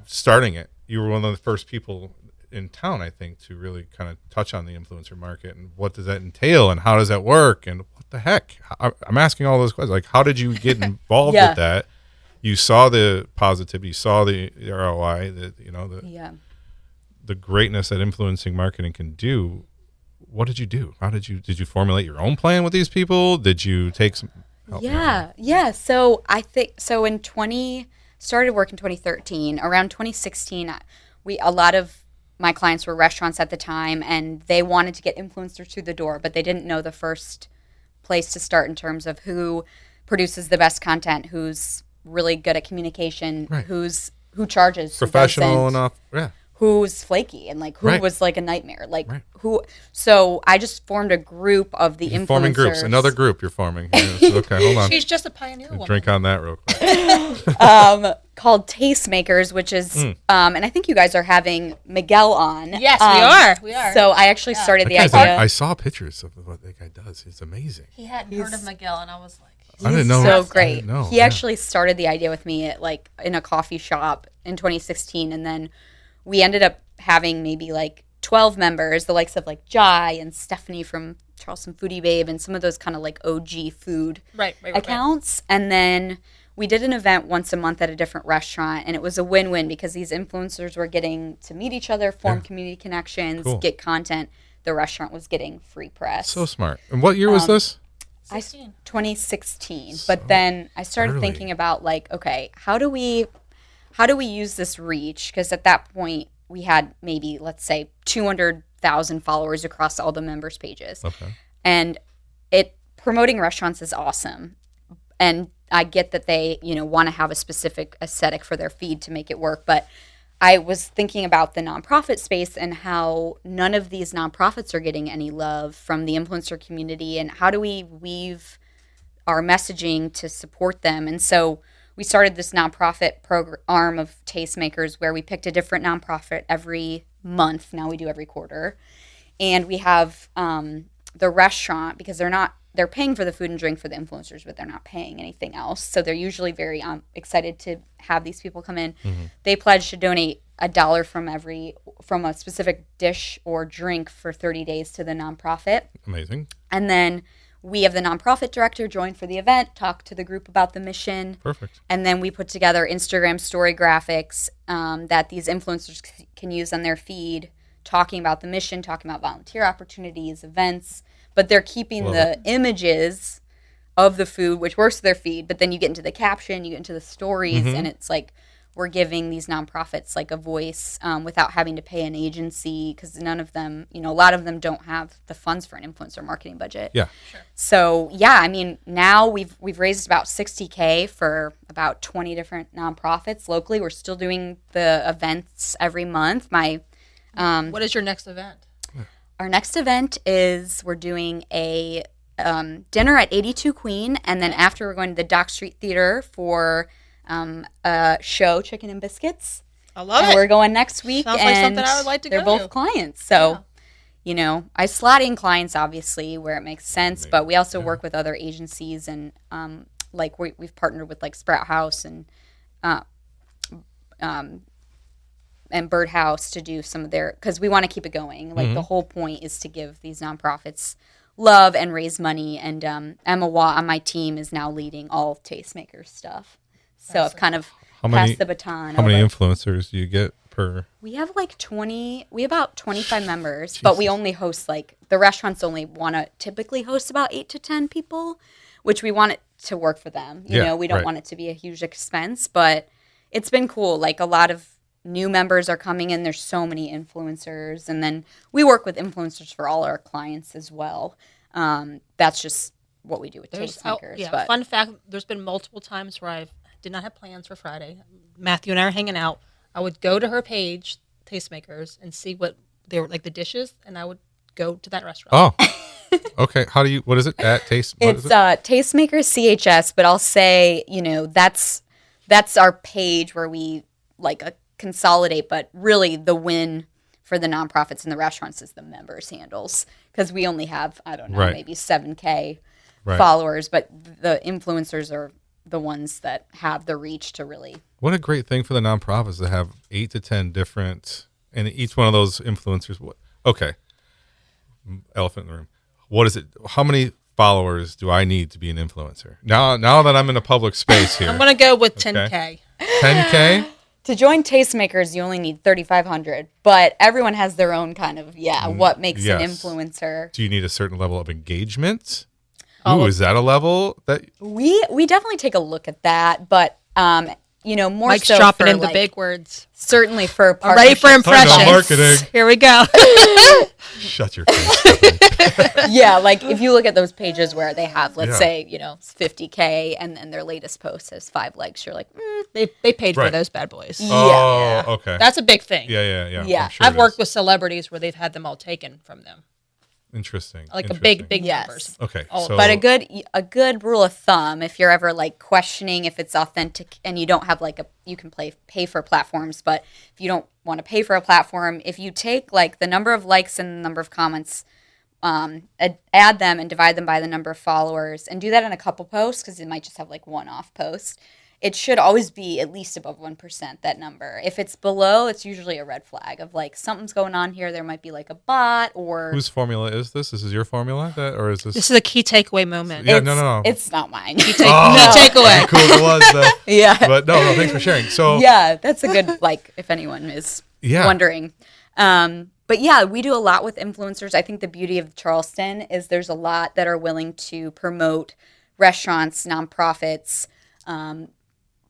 starting it. You were one of the first people in town, I think, to really kind of touch on the influencer market and what does that entail and how does that work and what the heck. I'm asking all those questions. Like, how did you get involved Yeah. with that? You saw the positivity, you saw the ROI, the greatness that influencing marketing can do. What did you do? Did you formulate your own plan with these people? Did you take some help me out? Yeah. So I think started work in 2013. Around 2016, a lot of my clients were restaurants at the time, and they wanted to get influencers through the door, but they didn't know the first place to start in terms of who produces the best content, who's really good at communication, Right. who charges, who Professional doesn't, enough. Yeah. who's flaky, and like who Right. was like a nightmare, like Right. who. So I just formed a group of the You're influencers. forming groups. Another group you're forming. Yeah, so, okay, hold on. She's just a pioneer woman. Drink on that real quick. Called Tastemakers, which is, and I think you guys are having Miguel on. Yes, we are. We are. So I actually started the That guy's- idea. I saw pictures of what that guy does. It's amazing. He hadn't heard of Miguel, and I was like, I didn't know. So I great. didn't know, He yeah. actually started the idea with me at like in a coffee shop in 2016, and then we ended up having maybe like 12 members, the likes of like Jai and Stephanie from Charleston Foodie Babe, and some of those kind of like OG food right. accounts. And then we did an event once a month at a different restaurant, and it was a win-win because these influencers were getting to meet each other, form community connections, Cool. get content. The restaurant was getting free press. So smart. And what year was this? 2016. But then I started early. thinking about like, okay, how do we use this reach? Because at that point we had maybe, let's say, 200,000 followers across all the members' pages. Okay. And promoting restaurants is awesome. And I get that they, want to have a specific aesthetic for their feed to make it work. But I was thinking about the nonprofit space and how none of these nonprofits are getting any love from the influencer community. And how do we weave our messaging to support them? And so we started this nonprofit arm of Tastemakers where we picked a different nonprofit every month. Now we do every quarter. And we have the restaurant, because they're paying for the food and drink for the influencers, but they're not paying anything else. So they're usually very excited to have these people come in. Mm-hmm. They pledge to donate $1 from a specific dish or drink for 30 days to the nonprofit. Amazing. And then we have the nonprofit director join for the event, talk to the group about the mission. Perfect. And then we put together Instagram story graphics that these influencers can use on their feed, talking about the mission, talking about volunteer opportunities, events. But they're keeping the images of the food, which works to their feed. But then you get into the caption, you get into the stories, and it's like we're giving these nonprofits like a voice without having to pay an agency, because none of them, a lot of them don't have the funds for an influencer marketing budget. Yeah. Sure. So yeah, I mean, now we've raised about $60K for about 20 different nonprofits locally. We're still doing the events every month. What is your next event? Our next event is we're doing a dinner at 82 Queen, and then after we're going to the Dock Street Theater for a show, Chicken and Biscuits. I love And it. we're going next week, Sounds like something I would like to they're go both to. clients. So, I slot in clients obviously where it makes sense, but we also work with other agencies, and like we've partnered with like Sprout House and Birdhouse to do some of their, because we want to keep it going. Like the whole point is to give these nonprofits love and raise money. And Emma Watt on my team is now leading all Tastemakers stuff. So I've kind of passed the baton. How many over. influencers do you get per? We have like 20, we have about 25 members, but we only host the restaurants only want to typically host about 8 to 10 people, which we want it to work for them. We don't want it to be a huge expense, but it's been cool. Like a lot of new members are coming in. There's so many influencers. And then we work with influencers for all our clients as well. That's just what we do with tastemakers. But fun fact, there's been multiple times where I did not have plans for Friday. Matthew and I are hanging out. I would go to her page, Tastemakers, and see what they were like the dishes, and I would go to that restaurant. Oh, okay. What is it at Taste? It's Tastemakers CHS, but I'll say, that's our page where we consolidate, but really the win for the nonprofits and the restaurants is the members handles, because we only have, I don't know, maybe 7K followers, but the influencers are the ones that have the reach to really. What a great thing for the nonprofits to have 8 to 10 different, and each one of those influencers. Okay, elephant in the room. What is it? How many followers do I need to be an influencer? Now that I'm in a public space here, I'm going to go with 10K. 10K. To join Tastemakers, you only need 3,500, but everyone has their own kind of what makes an influencer. Do you need a certain level of engagement? Ooh, is that a level that we definitely take a look at that, but more Mike's so dropping for in the big words. Certainly for ready for impressions. Marketing. Here we go. Shut your face. Yeah, if you look at those pages where they have, let's say, 50K, and then their latest post has 5 likes, you're like, They paid for those bad boys. Oh, okay. That's a big thing. Yeah. Yeah. I'm sure I've worked with celebrities where they've had them all taken from them. Interesting. A big numbers. Okay. But a good rule of thumb, if you're ever questioning if it's authentic and you don't have you can pay for platforms, but if you don't want to pay for a platform, if you take the number of likes and the number of comments, add them and divide them by the number of followers, and do that in a couple posts, because it might just have one off post. It should always be at least above 1%, that number. If it's below, it's usually a red flag of something's going on here. There might be a bot or. Whose formula is this? This is your formula, or is this? This is a key takeaway moment. Yeah, no. It's not mine. Key takeaway. Cool it was though. Yeah. But no, thanks for sharing. So. Yeah, that's a good if anyone is wondering. But yeah, we do a lot with influencers. I think the beauty of Charleston is there's a lot that are willing to promote restaurants, nonprofits,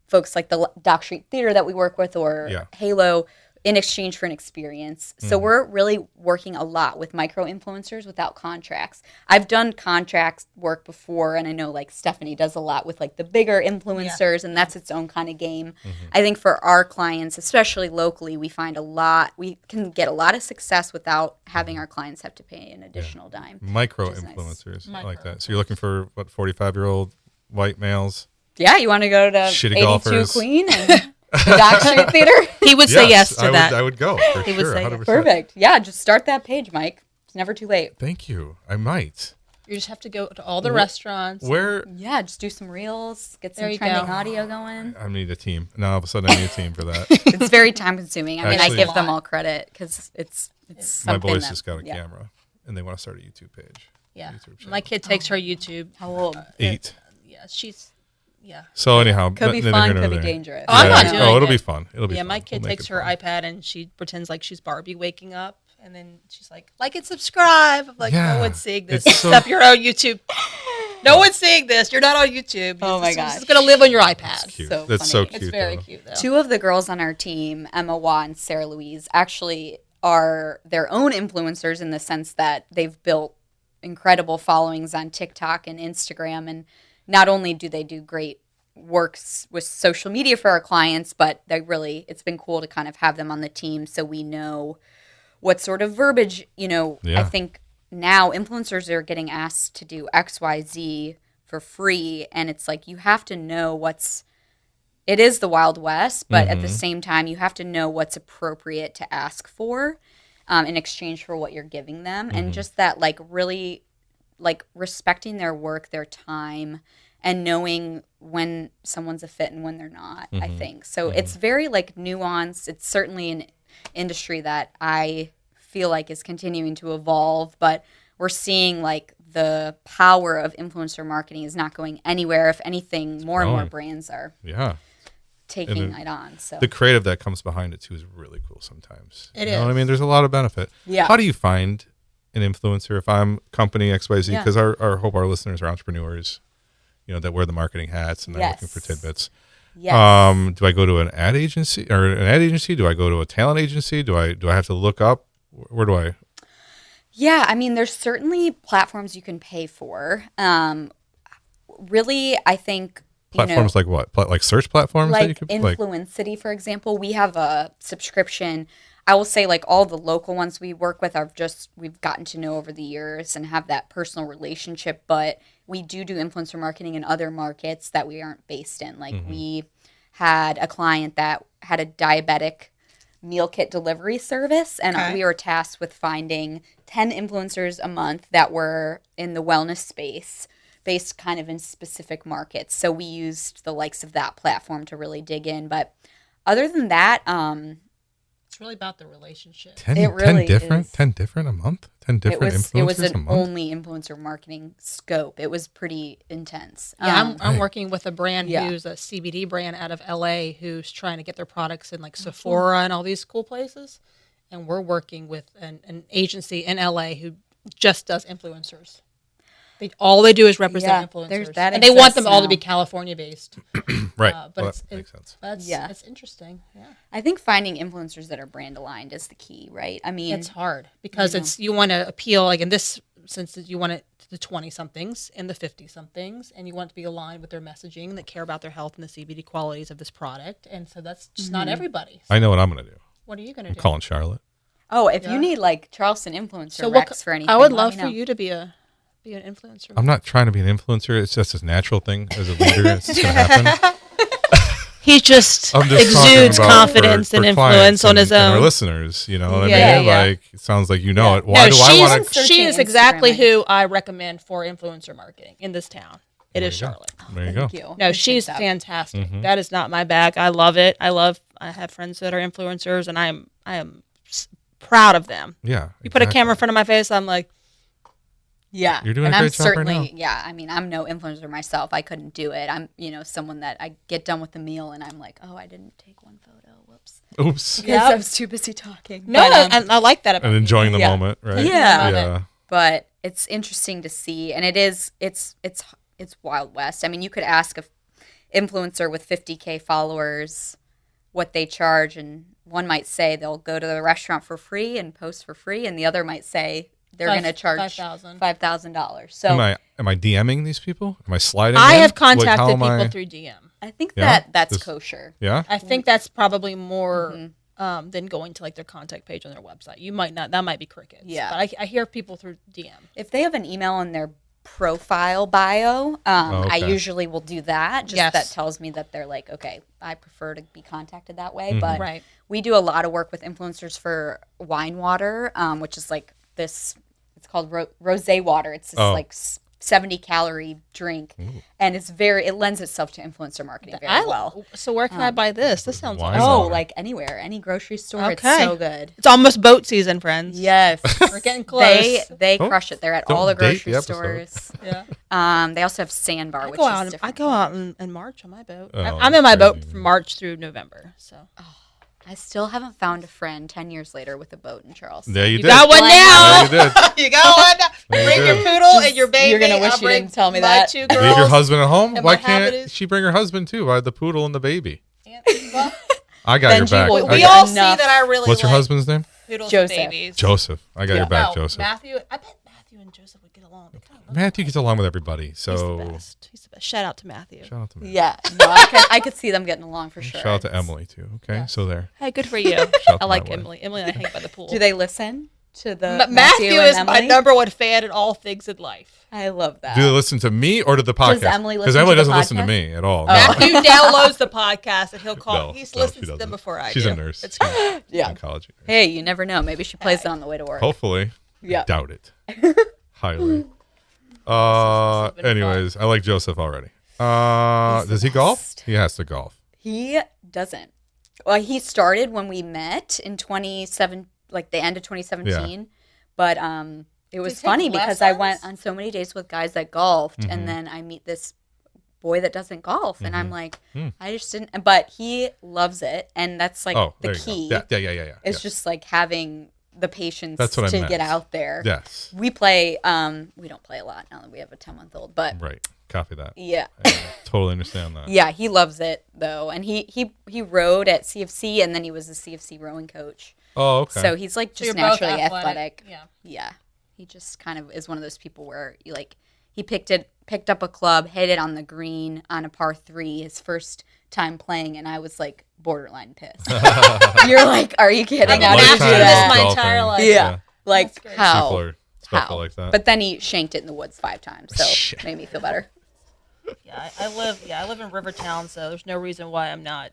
folks like the Dock Street Theater that we work with, or Halo, in exchange for an experience. So we're really working a lot with micro influencers without contracts. I've done contract work before, and I know Stephanie does a lot with the bigger influencers, and that's its own kind of game. I think for our clients, especially locally, we can get a lot of success without having our clients have to pay an additional dime. Micro influencers like that. So you're looking for 45-year-old white males? Yeah, you want to go to Shitty 82 golfers. Queen and the Dock Street Theater? He would say yes to that. I would go for He sure. would say 100%. Perfect. Yeah, just start that page, Mike. It's never too late. Thank you. I might. You just have to go to all the restaurants. Where? Yeah, just do some reels, get some There you trending go. audio going. I need a team. Now all of a sudden I need a team for that. It's very time consuming. I mean, Actually- I give them all credit because it's My something boys that- just got a yeah. camera, and they want to start a YouTube page. Yeah. YouTube channel. My kid takes her YouTube. How old? 8. Yeah, she's. Yeah. So anyhow, Could be neither fun, here nor could be there. dangerous. Oh, I'm not Yeah. doing Oh, it'll it. be fun. It'll be Yeah, fun. my kid We'll make takes it her fun. iPad and she pretends like she's Barbie waking up, and then she's like and subscribe. I'm like, Yeah. no one's seeing this. It's so- Set up your own YouTube. No one's seeing this. You're not on YouTube. Oh my This gosh. is gonna live on your iPad. Cute. So That's so funny. cute. It's very though. cute though. 2 of the girls on our team, Emma Watt and Sarah Louise, actually are their own influencers in the sense that they've built incredible followings on TikTok and Instagram. And not only do they do great works with social media for our clients, but it's been cool to kind of have them on the team so we know what sort of verbiage, I think now influencers are getting asked to do XYZ for free, and it's you have to know it is the Wild West, but at the same time you have to know what's appropriate to ask for in exchange for what you're giving them, and just that really respecting their work, their time, and knowing when someone's a fit and when they're not, I think. So it's very nuanced. It's certainly an industry that I feel is continuing to evolve, but we're seeing the power of influencer marketing is not going anywhere. If anything, more and more brands are taking it on. So The creative that comes behind it too is really cool sometimes. It You know what I is. mean? There's a lot of benefit. Yeah. How do you find an influencer if I'm company XYZ? Yeah. Because I hope our listeners are entrepreneurs, that wear the marketing hats and they're looking for Yes. tidbits. yes. Do I go to an ad agency Do I go to a talent agency? Do I have to look up? Where do I? Yeah, I mean, there's certainly platforms you can pay for. Really, I think Platforms like what? Like search platforms that you like could Influencity, for example. We have a subscription. I will say, like, all the local ones we work with we've gotten to know over the years and have that personal relationship. But we do influencer marketing in other markets that we aren't based in. Like, we had a client that had a diabetic meal kit delivery service, and we were tasked with finding 10 influencers a month that were in the wellness space, based kind of in specific markets. So we used the likes of that platform to really dig in. But other than that, it's really about the relationship. 10 different a month? 10 different influencers it was a an month? only influencer marketing scope. It was pretty intense. Yeah, I'm working with a brand who's a CBD brand out of LA who's trying to get their products in like Sephora and all these cool places. And we're working with an agency in LA who just does influencers. All they do is represent influencers. And they want them all to be California based. Right. But that makes sense. It's interesting. Yeah. I think finding influencers that are brand aligned is the key, right? I mean, it's hard because you want to appeal, like in this sense, you want it to the 20-somethings and the 50-somethings, and you want it to be aligned with their messaging that care about their health and the CBD qualities of this product. And so that's just not everybody. I know what I'm going to do. What are you going to I'm do? calling Charlotte. Oh, if you need like Charleston influencer recs for anything, I would love for you to be an influencer. I'm not trying to be an influencer. It's just a natural thing as a leader. It's just going to happen. He just I'm just exudes talking about confidence for and influence on his and own. our listeners, you know what I mean? Yeah. Like, it sounds like you know it. Why do I want to? She is exactly who I recommend for influencer marketing in this town. It is Charlotte. There you go. Thank you. No, she's fantastic. That is not my bag. I love it. I have friends that are influencers, and I am proud of them. Yeah. You put a camera in front of my face, I'm like, yeah. You're doing and a great I'm job certainly, right now. yeah, I mean, I'm no influencer myself. I couldn't do it. I'm, someone that I get done with the meal and I'm like, oh, I didn't take one photo. Whoops. Oops. Because I was too busy talking. No, and I like that about And enjoying the moment, right? Yeah. But it's interesting to see, and it's Wild West. I mean, you could ask a influencer with 50K followers what they charge, and one might say they'll go to the restaurant for free and post for free, and the other might say they're going to charge $5,000. So am I DMing these people? Am I sliding? I in? have contacted how am people I- through DM. I think Yeah? that's kosher. Yeah. I think that's probably more than going to like their contact page on their website. You might not. That might be crickets. Yeah. But I hear people through DM. If they have an email in their profile bio, I usually will do that. Just that tells me that they're like, okay, I prefer to be contacted that way. But we do a lot of work with influencers for wine water, which is like this. It's called rosé water. It's this like 70-calorie drink, and it lends itself to influencer marketing very well. So where can I buy this? This sounds wine awesome. water. Like anywhere, any grocery store. Okay. It's so good. It's almost boat season, friends. Yes, We're getting close. they crush it. They're at all the don't date grocery the episode. stores. Yeah. They also have Sandbar, I which go is out. different. I go out in March on my boat. Oh, I'm in my boat crazy. from March through November. So I still haven't found a friend 10 years later with a boat in Charleston. There you did. got one now. There you did. You got one. There you Bring your did. poodle and your baby. You're gonna wish I'll you bring didn't tell me my that. 2 girls. Leave your husband at home. and Why my habit can't is- she bring her husband too? Why the poodle and the baby? Well, I got your Benji back. will- I we got- all see Enough. that I really What's your like husband's name? poodles Joseph. and babies. Joseph. I got your back, No, Joseph. Matthew. I bet Matthew and Joseph would get along. They kind of look Matthew gets along with everybody, He's so the best. He's the best. Shout out to Matthew. shout out to me. Yeah, no, I could see them getting along for sure. Shout out to Emily too. Okay, so there. Hey, good for you. out I to like my wife. Emily. Emily and I hang by the pool. Do they listen to the Matthew and is my Emily? number one fan in all things in life. I love that. Do they listen to me or to the podcast? Emily Because listen Emily to the doesn't listen to podcast? me at all. Matthew downloads the podcast and he'll call. No, he no, listens she to them doesn't. before I She's do. a nurse. It's good. Yeah. Oncology. Hey, you never know. Maybe she plays it on the way to work. Hopefully. Yeah. Doubt it. Highly. Anyways, I like Joseph already. Does he golf? best. He has to golf. He doesn't. Well, he started when we met in 27, like the end of 2017. But it was take funny because I lessons? went on so many days with guys that golfed, Mm-hmm. and then I meet this boy that doesn't golf, and I'm like, Hmm. I just didn't. But he loves it, and that's like Oh, the there you key. go. Yeah. It's yeah. just like having the patience That's what I to meant. get out there. Yes. We play. We don't play a lot now that we have a 10-month-old, but Right. Copy that. yeah. I totally understand that. Yeah, he loves it though, and he rowed at CFC, and then he was a CFC rowing coach. Oh, okay. So he's like So just you're both naturally athletic. Yeah. Yeah, He just kind of is one of those people where you like he picked up a club, hit it on the green on a par 3 his first time playing, and I was like borderline pissed. You're like, are you kidding? I've been How did you do mastering this that? my entire life. Yeah, like That's great. how? People are special How? like that. But then he shanked it in the woods 5 times, so Shit. made me feel better. Yeah, I live in Rivertown, so there's no reason why I'm not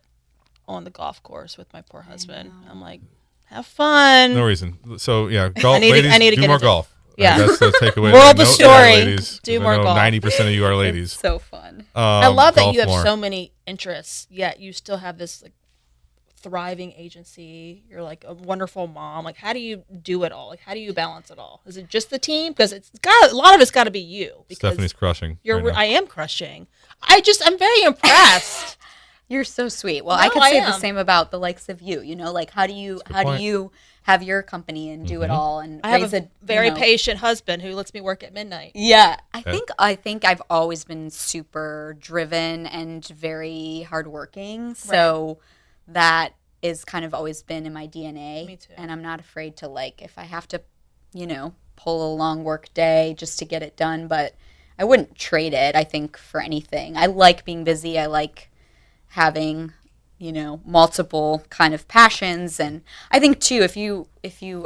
on the golf course with my poor husband. I'm like, have fun. No reason. So yeah, golf. need to- Ladies, I need to do get more into- golf. Yeah. That's the takeaway. Moral of the Note, story, ladies, do 'cause more I know golf. 90% of you are ladies. So fun. I love that golf you have more. so many interests, yet you still have this like thriving agency. You're like a wonderful mom. Like, how do you do it all? Like, how do you balance it all? Is it just the team? Because it's got a lot of it's got to be you. Because Stephanie's crushing. you're. right now. I am crushing. I'm very impressed. You're so sweet. Well, No, I could I say the am. same about the likes of you. You know, like how do you point. have your company and do it all and I have raise a very you know- patient husband who lets me work at midnight. Yeah, I Okay. think I've always been super driven and very hardworking. So that is kind of always been in my DNA. Me too. And I'm not afraid to like if I have to, you know, pull a long work day just to get it done, but I wouldn't trade it, I think, for anything. I like being busy. I like having, you know, multiple kind of passions, and I think too if you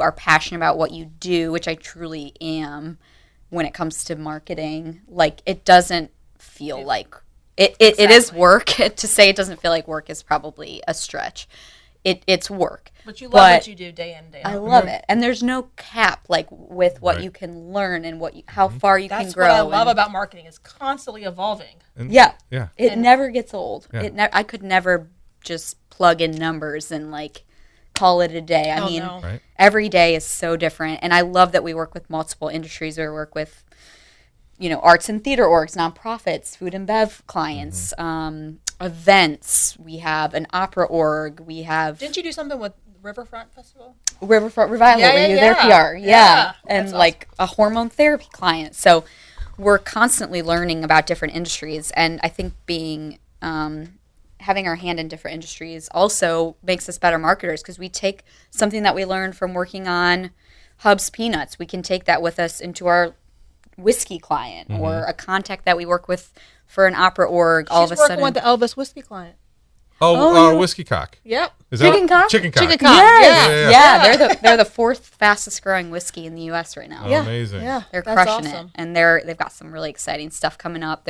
are passionate about what you do, which I truly am when it comes to marketing, like it doesn't feel like it is work. To say it doesn't feel like work is probably a stretch. It's work. But you love what you do day in, day out. I love it. And there's no cap like with what Right. you can learn and how far you That's can grow. what I love and- about marketing is constantly evolving. And- Yeah. Yeah. It never gets old. Yeah. I could never just plug in numbers and like call it a day. I Oh, mean, no. Right. every day is so different. And I love that we work with multiple industries. We work with, you know, arts and theater orgs, nonprofits, food and bev clients, events. We have an opera org. We have Didn't you do something with Riverfront Festival? Riverfront Revival. Yeah, we yeah, do their yeah. PR. Yeah. And That's like a hormone therapy client. So we're constantly learning about different industries. And I think being, having our hand in different industries also makes us better marketers because we take something that we learned from working on Hub's Peanuts. We can take that with us into our whiskey client or a contact that we work with for an opera org. All of a She's working sudden. with the Elvis whiskey client. Whiskey cock. Yep. Is Chicken cock? Chicken cock. Chicken cock. Yes. Yeah. Yeah, they're the 4th fastest growing whiskey in the U.S. right now. Oh, amazing. Yeah. They're That's crushing awesome. it, and they've got some really exciting stuff coming up.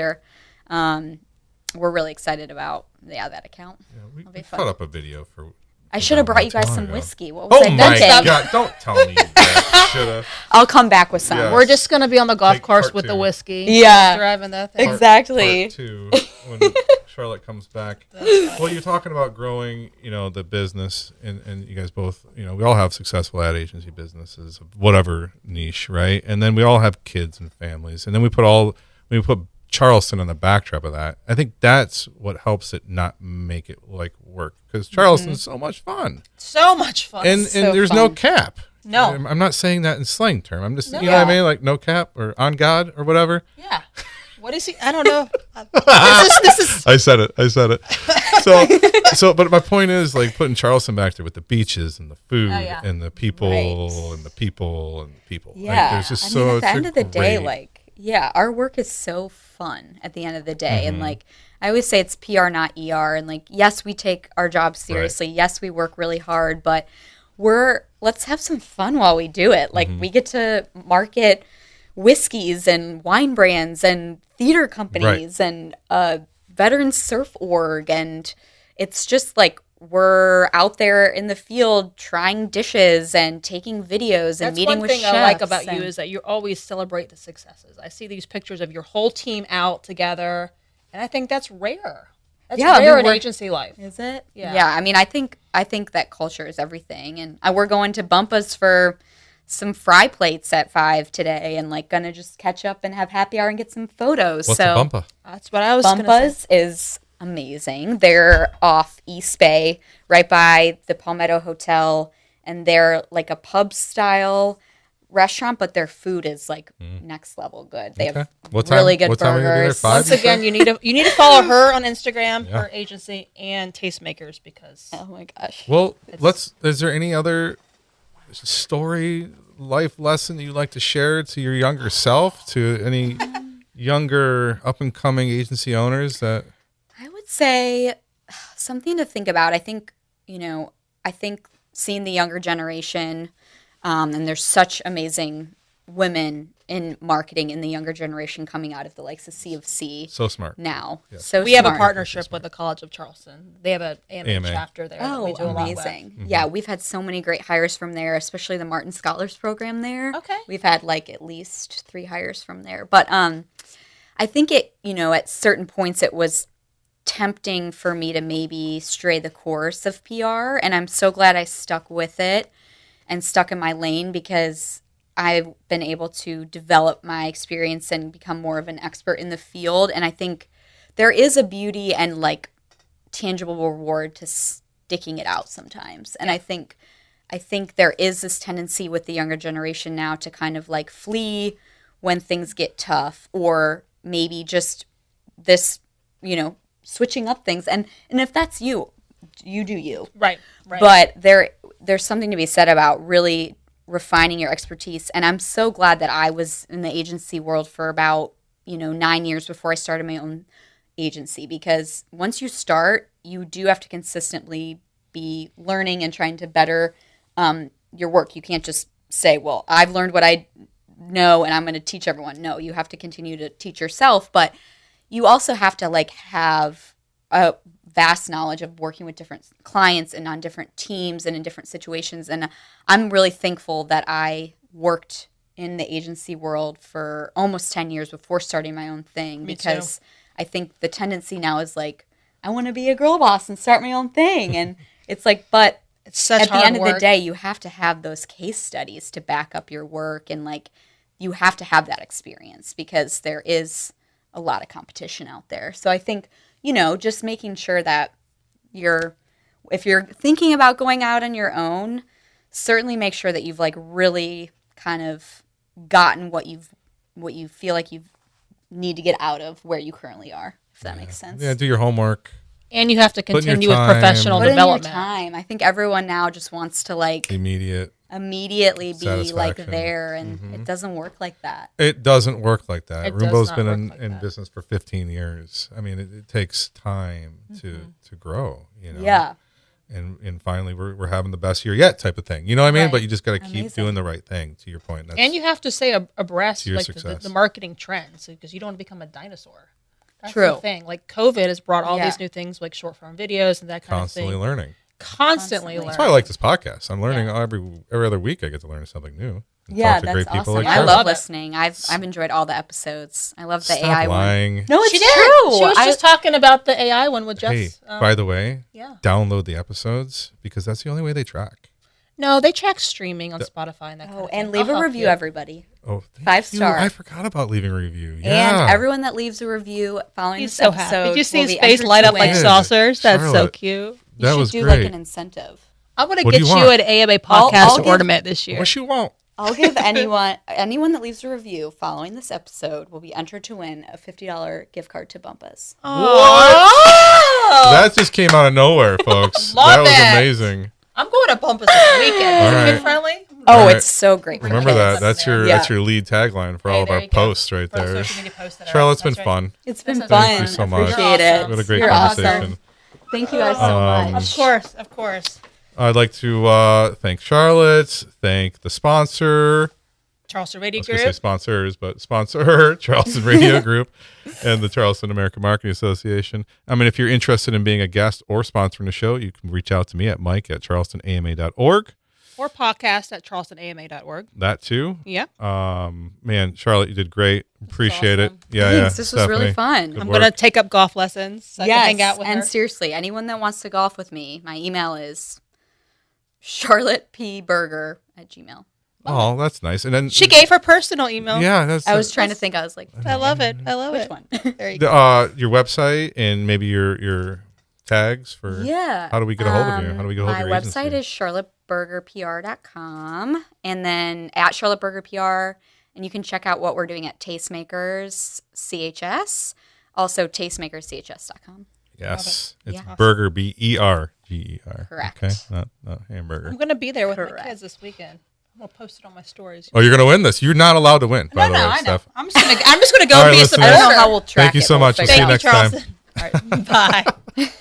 We're really excited about that account. Yeah, we be put fun. up a video for. I should have brought you guys long some ago. whiskey. What was Oh I my thinking? God! Don't tell me that. Should have. I'll come back with some. Yeah. We're just gonna be on the golf Take course part with the two. whiskey. Yeah. Driving that thing. Exactly. Part 2 when Charlotte comes back. Well, you're talking about growing, you know, the business, and you guys both, you know, we all have successful ad agency businesses of whatever niche, right? And then we all have kids and families, and then we put Charleston on the backdrop of that. I think that's what helps it not make it like work because Charleston's so much fun, So much fun. and so there's no fun. cap. No. I'm not saying that in slang term. I'm just, No. you know what I Yeah. mean, like no cap or on God or whatever. Yeah. What is he? I don't know. This is I said it. So, but my point is like putting Charleston back there with the beaches and the food Oh, yeah. and the people Right. and the people and the people. Yeah. Like, there's just I so mean, at it's the end a of the day, great- like, yeah, our work is so fun at the end of the day. Mm-hmm. And like, I always say it's PR, not ER. And like, yes, we take our job seriously. Yes, we work really hard, but let's have some fun while we do it. Like, Mm-hmm. we get to market whiskeys and wine brands and theater companies and veteran surf org. And it's just like, we're out there in the field trying dishes and taking videos and That's meeting one with thing chefs. I like about and- you is that you always celebrate the successes. I see these pictures of your whole team out together, and I think that's rare. That's Yeah, I mean, rare in we're- agency life. Is it? Yeah. Yeah. I mean, I think that culture is everything, and we're going to Bumpa's for some fry plates at 5 today, and like gonna just catch up and have happy hour and get some photos. What's so a bumpa? That's what I was going to say. Bumpa's is amazing. They're off East Bay, right by the Palmetto Hotel, and they're like a pub style restaurant, but their food is like next level good. They have Okay. What really time- good what time are you gonna be there? burgers. 5? Once again, you need to follow her on Instagram, Yeah. her agency, and Tastemakers because Oh my gosh. Well, is there any other story, life lesson that you'd like to share to your younger self, to any younger up-and-coming agency owners that... I would say something to think about. I think, seeing the younger generation, and there's such amazing women in marketing in the younger generation coming out of the likes of C of C. So smart. Now. Yes. So We have a smart. partnership with the College of Charleston. They have an AMA chapter there that we do a lot with. Amazing. Yeah, we've had so many great hires from there, especially the Martin Scholars Program there. Okay. We've had at least 3 hires from there. But I think it, at certain points it was tempting for me to maybe stray the course of PR, and I'm so glad I stuck with it and stuck in my lane, because I've been able to develop my experience and become more of an expert in the field. And I think there is a beauty and tangible reward to sticking it out sometimes. And I think there is this tendency with the younger generation now to kind of flee when things get tough, or maybe just this, switching up things. And if that's you do you. Right. But there's something to be said about really refining your expertise. And I'm so glad that I was in the agency world for about, 9 years before I started my own agency, because once you start, you do have to consistently be learning and trying to better your work. You can't just say, well, I've learned what I know and I'm going to teach everyone. No, you have to continue to teach yourself, but you also have to have a vast knowledge of working with different clients and on different teams and in different situations. And I'm really thankful that I worked in the agency world for almost 10 years before starting my own thing. Me because too. I think the tendency now is I want to be a girl boss and start my own thing. And it's but it's such at the hard end work. of the day, you have to have those case studies to back up your work. And you have to have that experience, because there is a lot of competition out there. So I think, just making sure that if you're thinking about going out on your own, certainly make sure that you've really kind of gotten what you feel like you need to get out of where you currently are, if that makes sense. Yeah, do your homework. And you have to Put in your continue with time. professional Put in your development. time. I think everyone now just wants to immediately be Satisfaction. there, and it doesn't work like that. It doesn't work like that. It does Roombo's not been work in, like in that. business for 15 years. I mean, it takes time to grow, Yeah. And finally, we're having the best year yet type of thing. You know what I mean? Right. But you just got to keep Amazing. doing the right thing, to your point. That's, And you have to stay abreast To your the success. marketing trends, because you don't want to become a dinosaur. That's True. the thing. COVID has brought all Yeah. these new things short form videos and that kind constantly of thing. learning. Constantly learning. That's why I like this podcast. I'm learning every other week. I get to learn something new. And Yeah, talk to that's great people awesome. like I Charlotte. love Love it. listening. I've enjoyed all the episodes. I love the Stop AI lying. one. No, it's She did. true. She was just talking about the AI one with Hey, Jess. by the way, yeah. download the episodes, because that's the only way they track. No, they track streaming on Spotify and that kind of thing. And leave I'll a help review, you. everybody. Oh, thank 5-star. you. I forgot about leaving a review. Yeah. And everyone that leaves a review following He's this so episode happy. Did you see will his be face entered light to up like win. Yeah. saucers? That's so Charlotte. cute. You That should was do great. an incentive. I'm going to What do get you you want? an AMA I'll podcast give- ornament this year. Wish you won't. I'll give anyone that leaves a review following this episode will be entered to win a $50 gift card to Bumpus. Oh! That just came out of nowhere, folks. Love that was it. amazing. I'm going to Bumpus this weekend. Is All it right. kid friendly? Oh, All right. it's so great. for Remember kids. that. That's your Yeah. that's your lead tagline for Hey, all of there our you go. posts right For our there. social media posts that are Charlotte, it's up. been That's right. fun. It's been This is fun. Thank you so much. Appreciate You're it. awesome. What a great You're conversation. awesome. Thank you guys so much. Of course, of course. I'd like to thank Charlotte, thank the sponsor. Charleston I Radio was going to say Group. sponsors, but sponsor Charleston Radio Group and the Charleston American Marketing Association. I mean, if you're interested in being a guest or sponsoring the show, you can reach out to me at mike@charlestonama.org. Or podcast at charlestonama.org. That too. Yeah. Man, Charlotte, you did great. Appreciate it. awesome. Yeah, Thanks. yeah. This was really Stephanie, fun. good I'm work. going to take up golf lessons so I can hang out with and her. seriously, anyone that wants to golf with me, my email is charlottepberger@gmail.com. Oh, that's nice. And then She gave her personal email. Yeah, that's I was trying to think. I was like, I love it. I love which it. one? There you go. your website and maybe your tags for Yeah. how do we get a hold of you? How do we get a hold of your My agency? website is charlottebergerpr.com, and then at charlottebergerpr, and you can check out what we're doing at Tastemakers CHS, also tastemakerschs.com. Yes. It's Yeah. Berger, Berger. Correct. Okay, not hamburger. I'm going to be there with my Correct. kids this weekend. I'm going to post it on my stories. Oh, you're going to win this. You're not allowed to win, by the way, I know. Steph. I'm just gonna go All right, be a listeners. I supporter. don't know how we'll track Thank you it, so but much. we'll We'll see you figure it next out. time. Charleston. All right, bye.